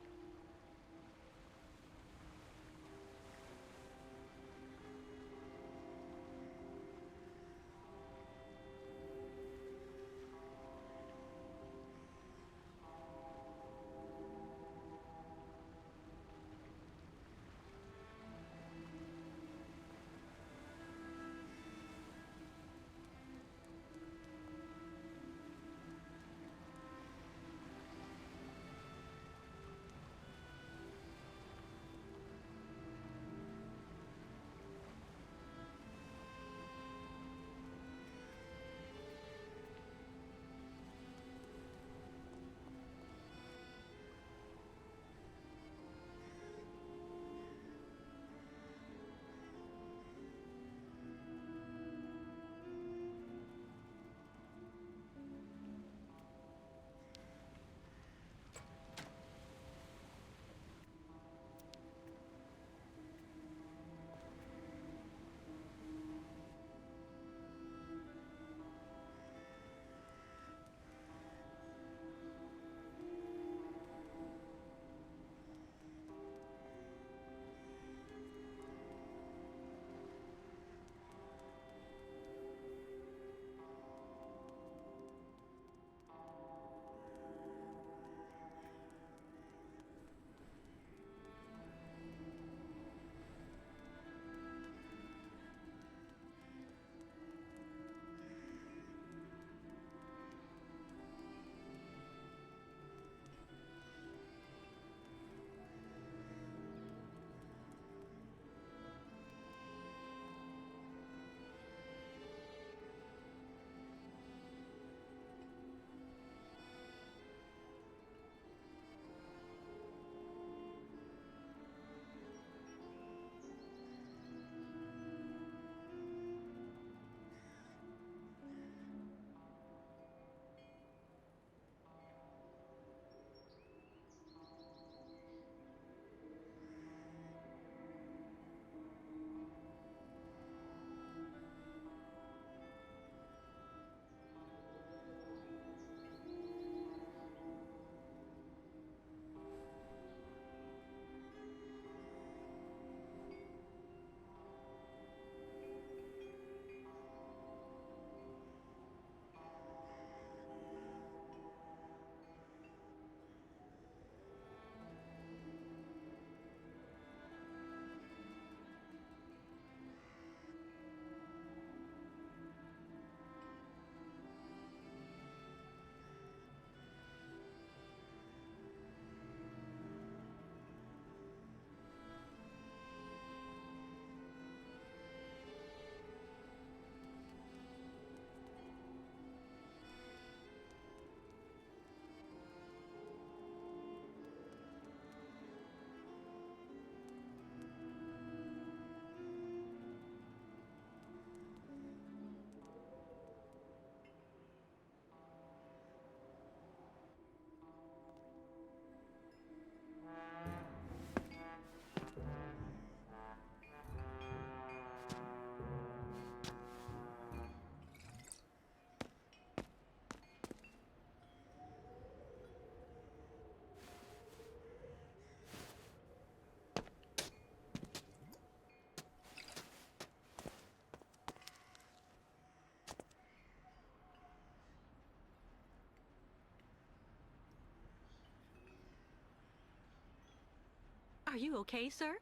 Are you okay, sir?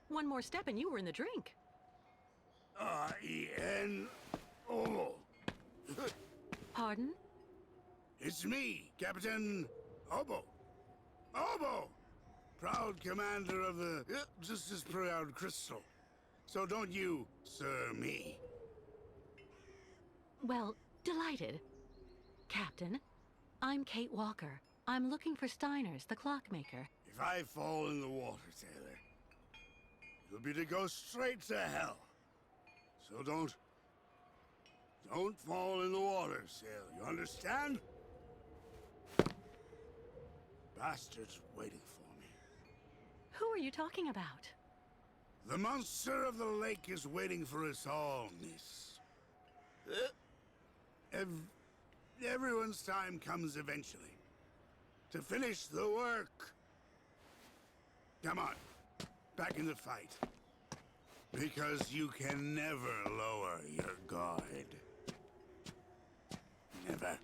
One more step and you were in the drink. Ian. Oh. Pardon? It's me, Captain Obo. Obo! Proud commander of the just as proud Crystal. So don't you, sir, me. Well, delighted. Captain, I'm Kate Walker. I'm looking for Steiners, the clockmaker. If I fall in the water, sailor, it'll be to go straight to hell. So don't fall in the water, sailor. You understand? Bastards waiting for me. Who are you talking about? The monster of the lake is waiting for us all, miss. Everyone's time comes eventually. To finish the work. Come on, back in the fight. Because you can never lower your guard. Never.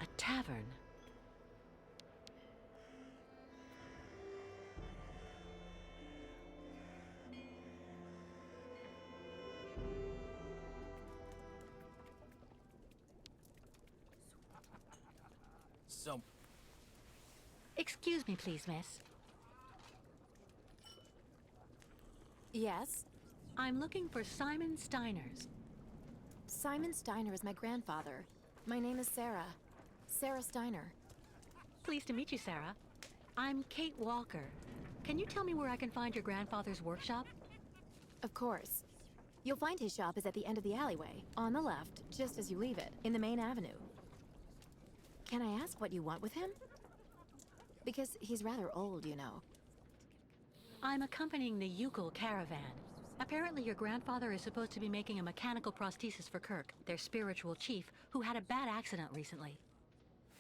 A tavern. So, Excuse me, please, miss. Yes? I'm looking for Simon Steiners. Simon Steiner is my grandfather. My name is Sarah. Sarah Steiner. Pleased to meet you, Sarah. I'm Kate Walker. Can you tell me where I can find your grandfather's workshop? Of course. You'll find his shop is at the end of the alleyway, on the left, just as you leave it, in the main avenue. Can I ask what you want with him? Because he's rather old, you know. I'm accompanying the Ucal caravan. Apparently your grandfather is supposed to be making a mechanical prosthesis for Kirk, their spiritual chief, who had a bad accident recently.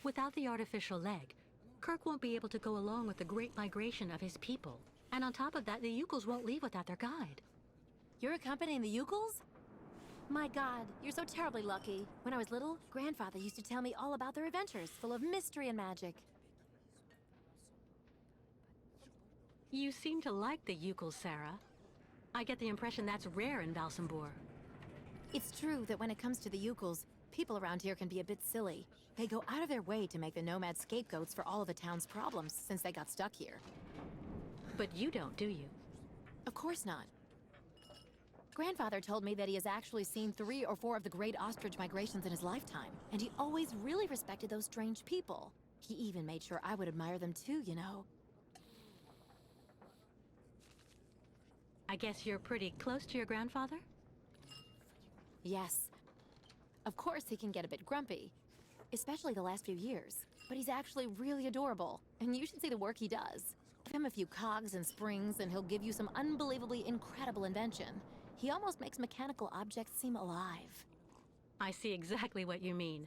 Without the artificial leg, Kirk won't be able to go along with the great migration of his people. And on top of that, the Ucals won't leave without their guide. You're accompanying the Ucals? My god, you're so terribly lucky. When I was little, Grandfather used to tell me all about their adventures, full of mystery and magic. You seem to like the Ucals, Sarah. I get the impression that's rare in Valsambor. It's true that when it comes to the Ucals, people around here can be a bit silly. They go out of their way to make the nomads scapegoats for all of the town's problems since they got stuck here. But you don't, do you? Of course not. Grandfather told me that he has actually seen 3 or 4 of the great ostrich migrations in his lifetime, and he always really respected those strange people. He even made sure I would admire them too, you know. I guess you're pretty close to your grandfather? Yes. Of course he can get a bit grumpy, especially the last few years. But he's actually really adorable, and you should see the work he does. Give him a few cogs and springs, and he'll give you some unbelievably incredible invention. He almost makes mechanical objects seem alive. I see exactly what you mean.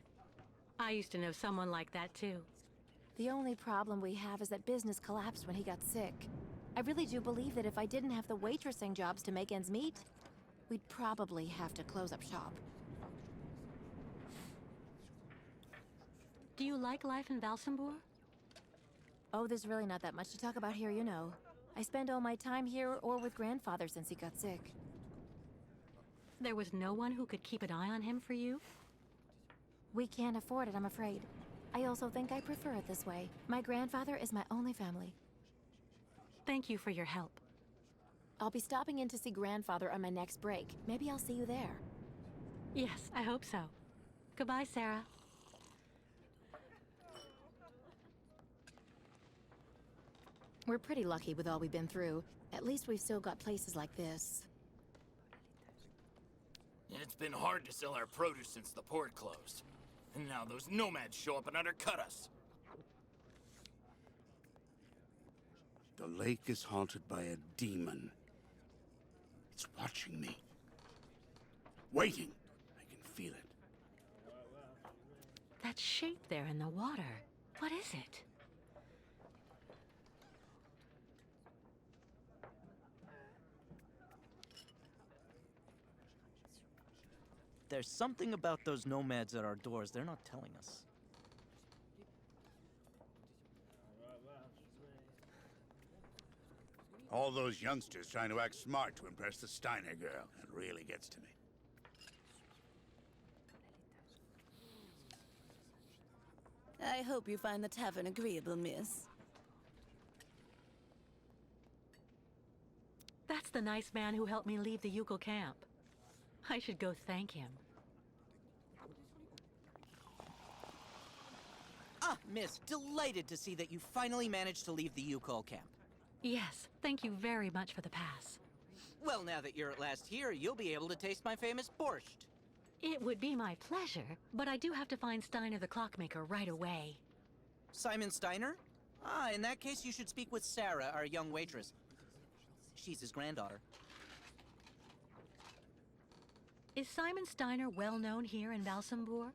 I used to know someone like that too. The only problem we have is that business collapsed when he got sick. I really do believe that if I didn't have the waitressing jobs to make ends meet, we'd probably have to close up shop. Do you like life in Valsambor? Oh, there's really not that much to talk about here, you know. I spend all my time here or with Grandfather since he got sick. There was no one who could keep an eye on him for you? We can't afford it, I'm afraid. I also think I prefer it this way. My grandfather is my only family. Thank you for your help. I'll be stopping in to see Grandfather on my next break. Maybe I'll see you there. Yes, I hope so. Goodbye, Sarah. We're pretty lucky with all we've been through. At least we've still got places like this. it's been hard to sell our produce since the port closed. And now those nomads show up and undercut us. The lake is haunted by a demon. It's watching me. Waiting. I can feel it. That shape there in the water. What is it? There's something about those nomads at our doors they're not telling us. All those youngsters trying to act smart to impress the Steiner girl. It really gets to me. I hope you find the tavern agreeable, miss. That's the nice man who helped me leave the Yukon camp. I should go thank him. Ah, miss, delighted to see that you finally managed to leave the Yukon camp. Yes, thank you very much for the pass. Well, now that you're at last here, you'll be able to taste my famous borscht. It would be my pleasure, but I do have to find Steiner the clockmaker right away. Simon Steiner? Ah, in that case, you should speak with Sarah, our young waitress. She's his granddaughter. Is Simon Steiner well known here in Valsambor?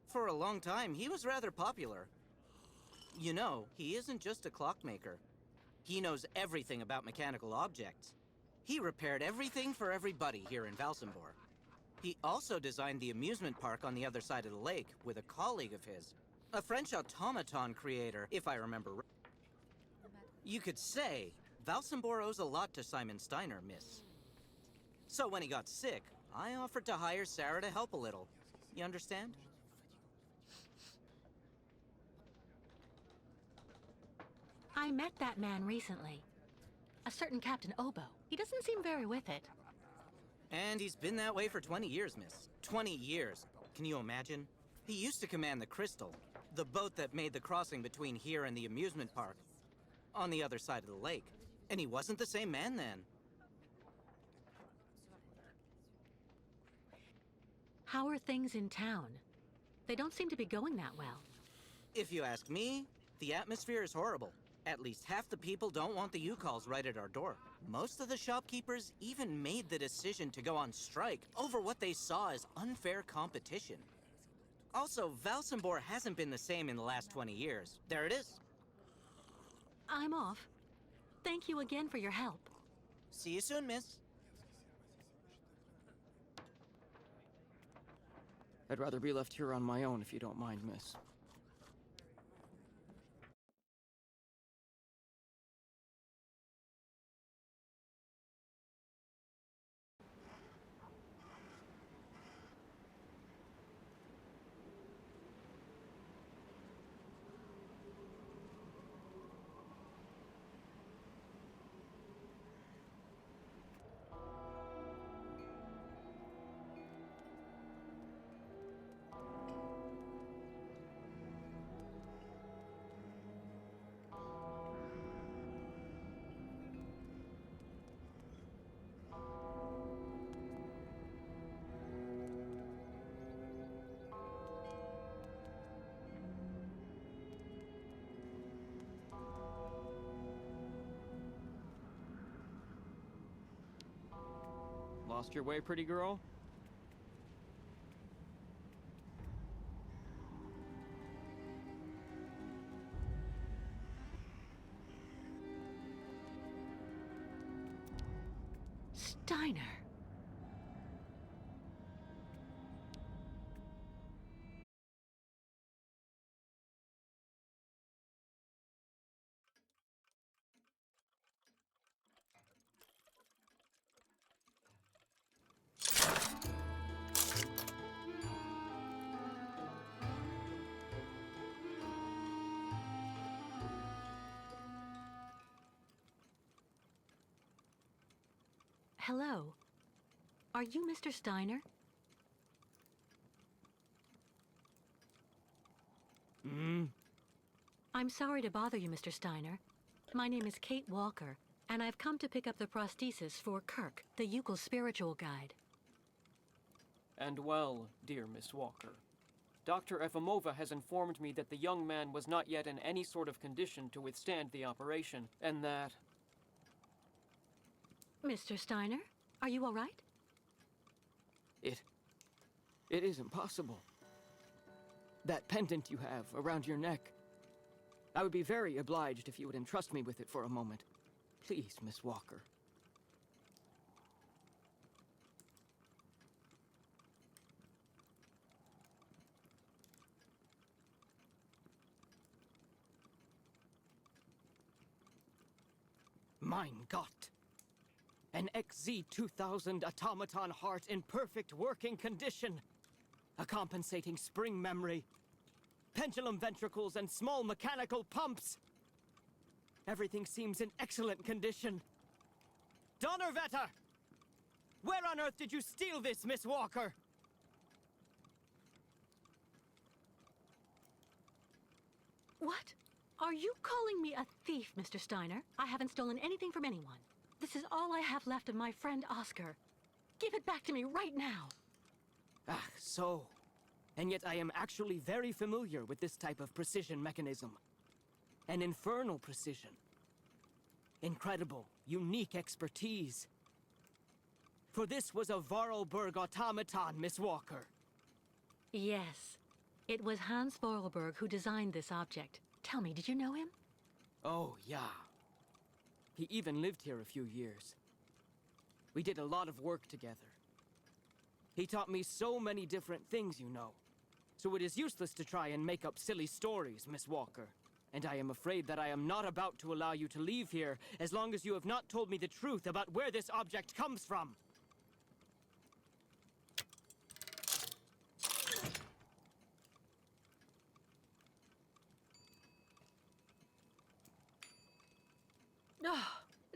For a long time, he was rather popular. You know, he isn't just a clockmaker. He knows everything about mechanical objects. He repaired everything for everybody here in Valsambor. He also designed the amusement park on the other side of the lake with a colleague of his. A French automaton creator, if I remember right. You could say Valsambor owes a lot to Simon Steiner, miss. So when he got sick, I offered to hire Sarah to help a little. You understand? I met that man recently. A certain Captain Obo. He doesn't seem very with it. And he's been that way for 20 years, miss. 20 years. Can you imagine? He used to command the Crystal, the boat that made the crossing between here and the amusement park, on the other side of the lake. And he wasn't the same man then. How are things in town? They don't seem to be going that well. If you ask me, the atmosphere is horrible. At least half the people don't want the U-Calls right at our door. Most of the shopkeepers even made the decision to go on strike over what they saw as unfair competition. Also, Valsambor hasn't been the same in the last 20 years. There it is. I'm off. Thank you again for your help. See you soon, miss. I'd rather be left here on my own if you don't mind, miss. Lost your way, pretty girl? Steiner. Hello. Are you Mr. Steiner? I'm sorry to bother you, Mr. Steiner. My name is Kate Walker, and I've come to pick up the prosthesis for Kirk, the Yukel spiritual guide. And well, dear Miss Walker, Dr. Efimova has informed me that the young man was not yet in any sort of condition to withstand the operation, and that... Mr. Steiner, are you all right? It is impossible. That pendant you have around your neck. I would be very obliged if you would entrust me with it for a moment. Please, Miss Walker. Mein Gott! An XZ-2000 automaton heart in perfect working condition. A compensating spring memory. Pendulum ventricles and small mechanical pumps. Everything seems in excellent condition. Donnerwetter! Where on earth did you steal this, Miss Walker? What? Are you calling me a thief, Mr. Steiner? I haven't stolen anything from anyone. This is all I have left of my friend Oscar. Give it back to me right now. Ah, so. And yet I am actually very familiar with this type of precision mechanism. An infernal precision. Incredible, unique expertise. For this was a Vorarlberg automaton, Miss Walker. Yes. It was Hans Vorarlberg who designed this object. Tell me, did you know him? Oh, yeah. He even lived here a few years. We did a lot of work together. He taught me so many different things, you know. So it is useless to try and make up silly stories, Miss Walker. And I am afraid that I am not about to allow you to leave here as long as you have not told me the truth about where this object comes from. Oh,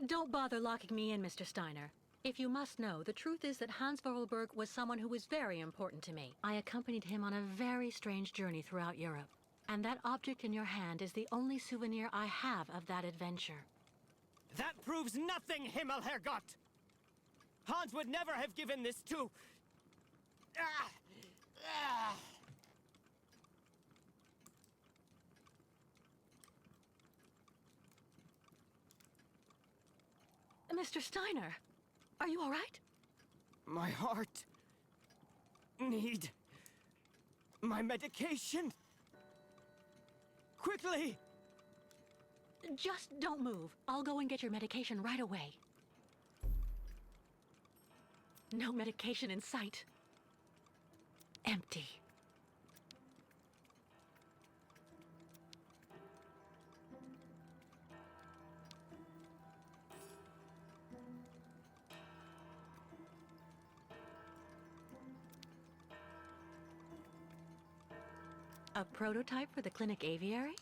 don't bother locking me in, Mr. Steiner. If you must know, the truth is that Hans Vorarlberg was someone who was very important to me. I accompanied him on a very strange journey throughout Europe. And that object in your hand is the only souvenir I have of that adventure. That proves nothing, Himmelherrgott! Hans would never have given this to... Mr. Steiner, are you all right? My heart... need... my medication. Quickly! Just don't move. I'll go and get your medication right away. No medication in sight. Empty. A prototype for the clinic aviary?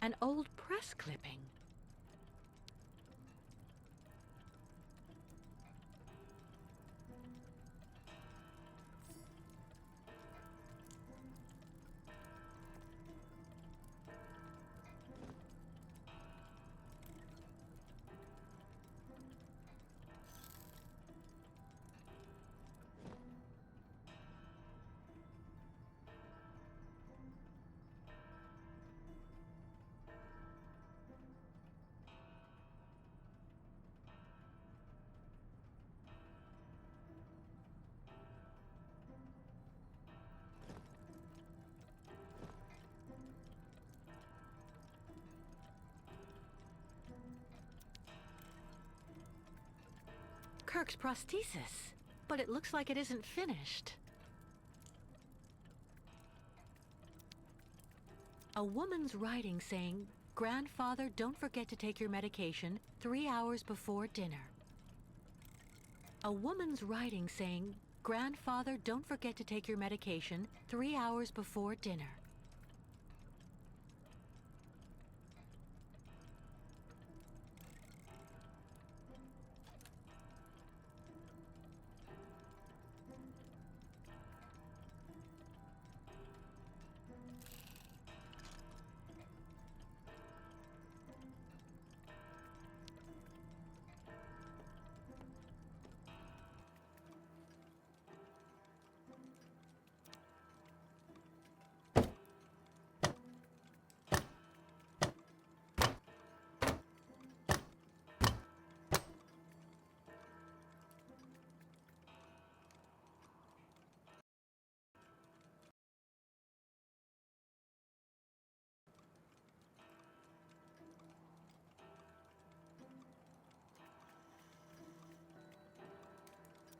An old press clipping. Kirk's prosthesis, but it looks like it isn't finished. A woman's writing saying, "Grandfather, don't forget to take your medication 3 hours before dinner." A woman's writing saying, "Grandfather, don't forget to take your medication 3 hours before dinner."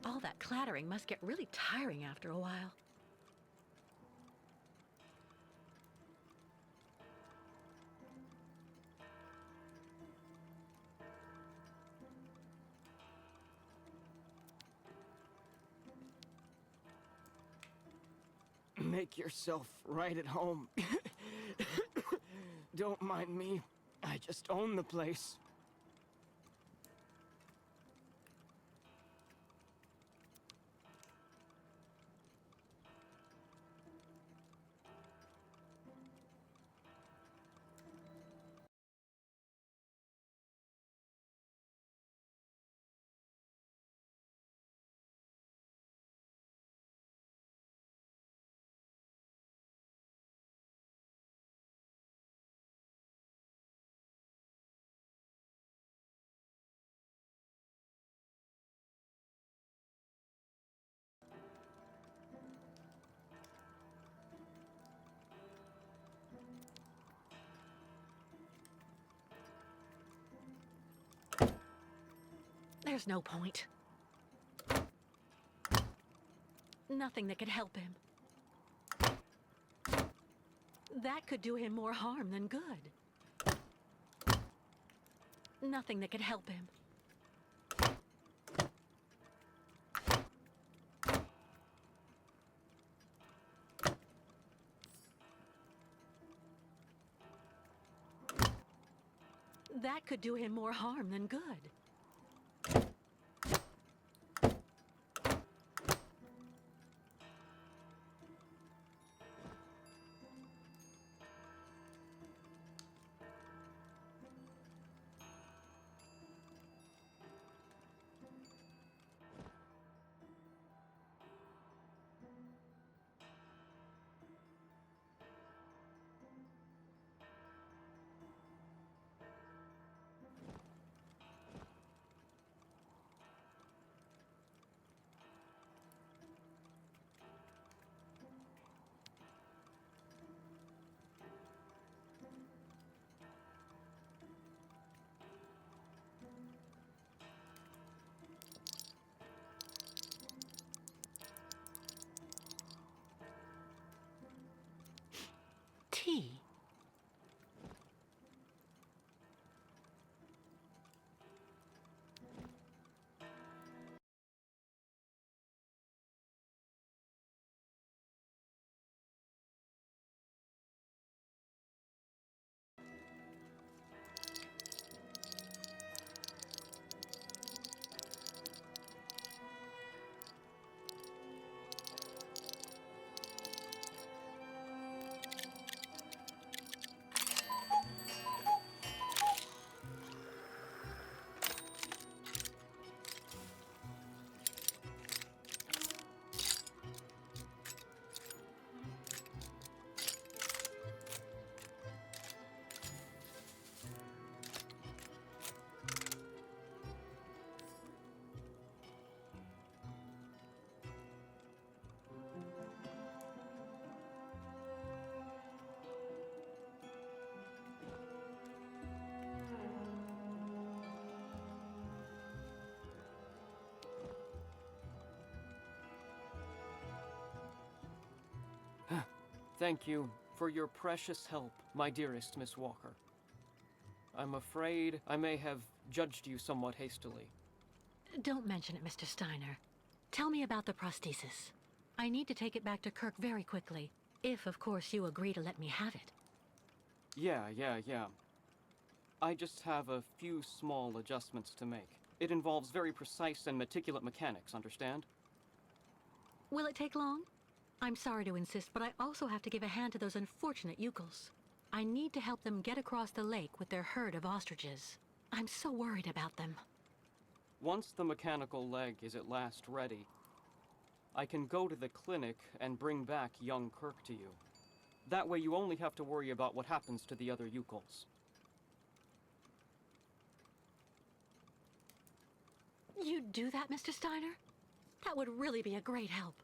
All that clattering must get really tiring after a while. Make yourself right at home. Don't mind me. I just own the place. There's no point. Nothing that could help him. That could do him more harm than good. Nothing that could help him. That could do him more harm than good. Tea. Thank you for your precious help, my dearest Miss Walker. I'm afraid I may have judged you somewhat hastily. Don't mention it, Mr. Steiner. Tell me about the prosthesis. I need to take it back to Kirk very quickly. If, of course, you agree to let me have it. Yeah. I just have a few small adjustments to make. It involves very precise and meticulous mechanics, understand? Will it take long? I'm sorry to insist, but I also have to give a hand to those unfortunate Yukels. I need to help them get across the lake with their herd of ostriches. I'm so worried about them. Once the mechanical leg is at last ready, I can go to the clinic and bring back young Kirk to you. That way you only have to worry about what happens to the other Yukels. You'd do that, Mr. Steiner? That would really be a great help.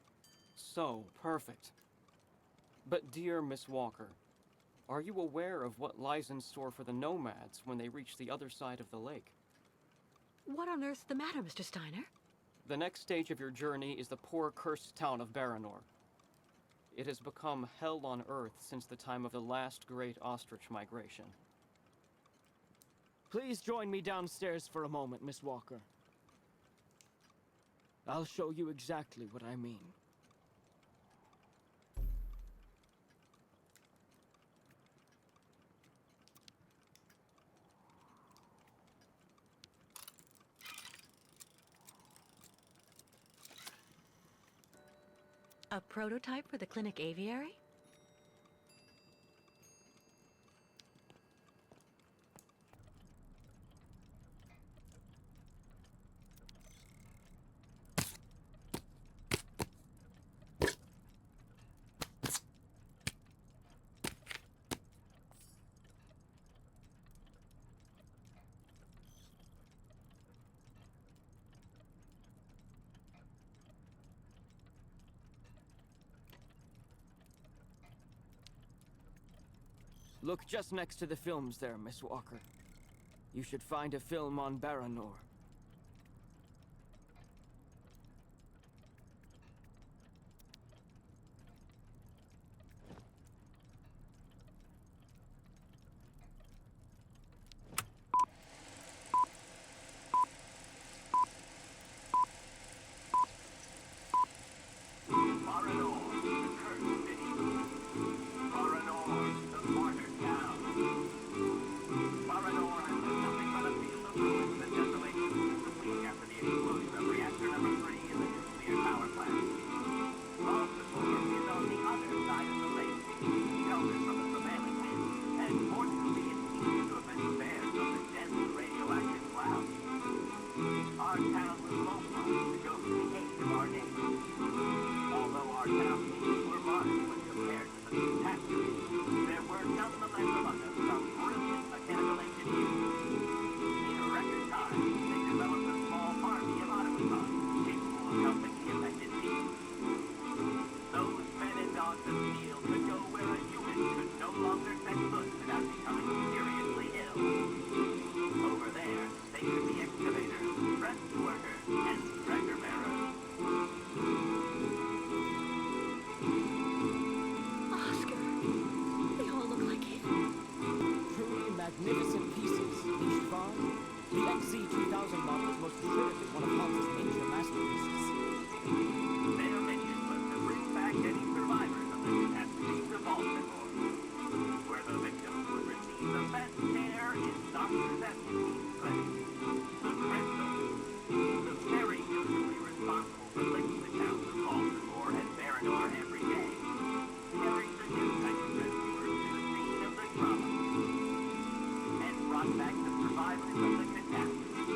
So, perfect. But dear Miss Walker, are you aware of what lies in store for the nomads when they reach the other side of the lake? What on earth's the matter, Mr. Steiner? The next stage of your journey is the poor, cursed town of Baranor. It has become hell on Earth since the time of the last great ostrich migration. Please join me downstairs for a moment, Miss Walker. I'll show you exactly what I mean. A prototype for the clinic aviary? Look just next to the films there, Miss Walker. You should find a film on Baranor. Magnificent pieces, nicht wahr? The XZ-2000 model is most assuredly one of Hans's major masterpieces. They are making to bring back any survivors of the catastrophe to Baltimore, where the victims would receive the best care in doctors' and disease clinics. The Crystal, the very usually responsible for linking the towns of Baltimore and Baranor every day, carries a new type of rescuers to the scene of the drama. Brought back the survivors of the catastrophe.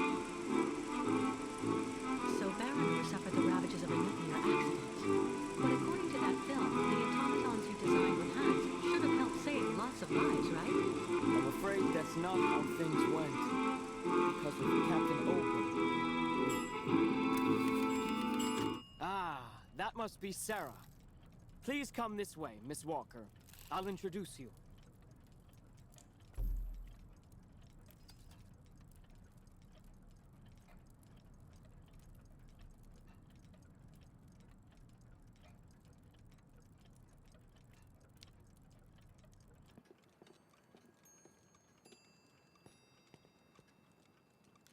So Baranor suffered the ravages of a nuclear accident. But according to that film, the automatons you designed with Hans should have helped save lots of lives, right? I'm afraid that's not how things went. Because of Captain Open. Ah, that must be Sarah. Please come this way, Miss Walker. I'll introduce you.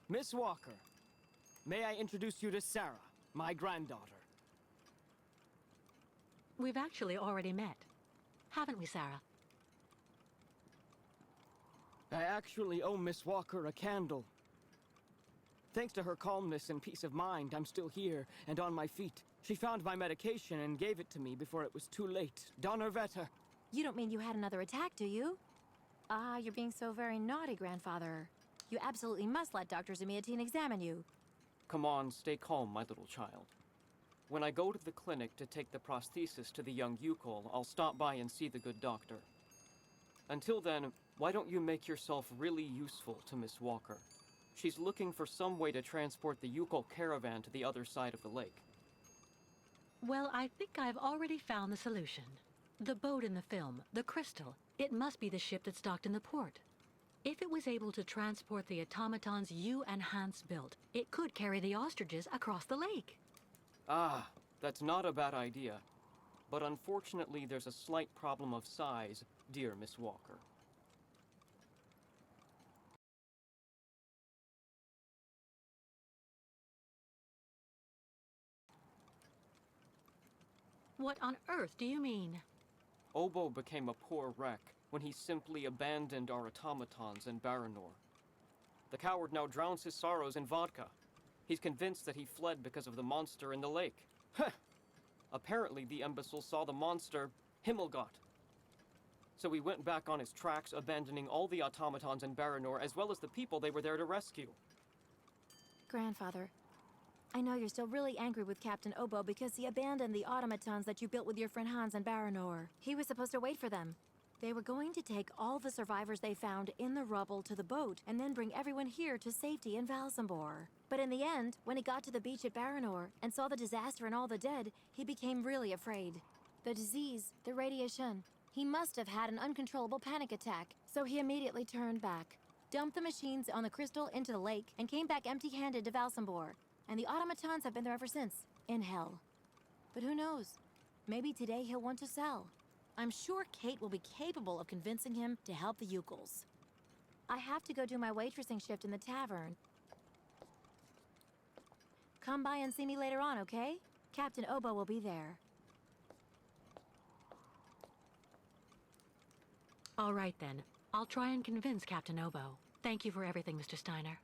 Miss Walker, may I introduce you to Sarah, my granddaughter? We've actually already met. Haven't we, Sarah? I actually owe Miss Walker a candle. Thanks to her calmness and peace of mind, I'm still here and on my feet. She found my medication and gave it to me before it was too late. Donnerwetter. You don't mean you had another attack, do you? Ah, you're being so very naughty, Grandfather. You absolutely must let Dr. Zamiatine examine you. Come on, stay calm, my little child. When I go to the clinic to take the prosthesis to the young Yukol, I'll stop by and see the good doctor. Until then, why don't you make yourself really useful to Miss Walker? She's looking for some way to transport the Yukol caravan to the other side of the lake. Well, I think I've already found the solution. The boat in the film, the Crystal, it must be the ship that's docked in the port. If it was able to transport the automatons you and Hans built, it could carry the ostriches across the lake. Ah, that's not a bad idea. But unfortunately, there's a slight problem of size, dear Miss Walker. What on earth do you mean? Obo became a poor wreck when he simply abandoned our automatons in Baranor. The coward now drowns his sorrows in vodka. He's convinced that he fled because of the monster in the lake. Heh! Apparently, the imbecile saw the monster, Himmelgott. So he went back on his tracks, abandoning all the automatons in Baranor, as well as the people they were there to rescue. Grandfather, I know you're still really angry with Captain Obo because he abandoned the automatons that you built with your friend Hans in Baranor. He was supposed to wait for them. They were going to take all the survivors they found in the rubble to the boat and then bring everyone here to safety in Valsambor. But in the end, when he got to the beach at Baranor and saw the disaster and all the dead, he became really afraid. The disease, the radiation, he must have had an uncontrollable panic attack, so he immediately turned back, dumped the machines on the crystal into the lake, and came back empty-handed to Valsambor. And the automatons have been there ever since, in hell. But who knows? Maybe today he'll want to sell. I'm sure Kate will be capable of convincing him to help the Ukels. I have to go do my waitressing shift in the tavern. Come by and see me later on, okay? Captain Obo will be there. All right then. I'll try and convince Captain Obo. Thank you for everything, Mr. Steiner.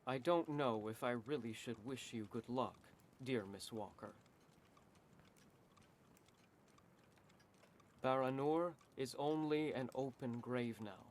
I don't know if I really should wish you good luck, dear Miss Walker. Baranor is only an open grave now.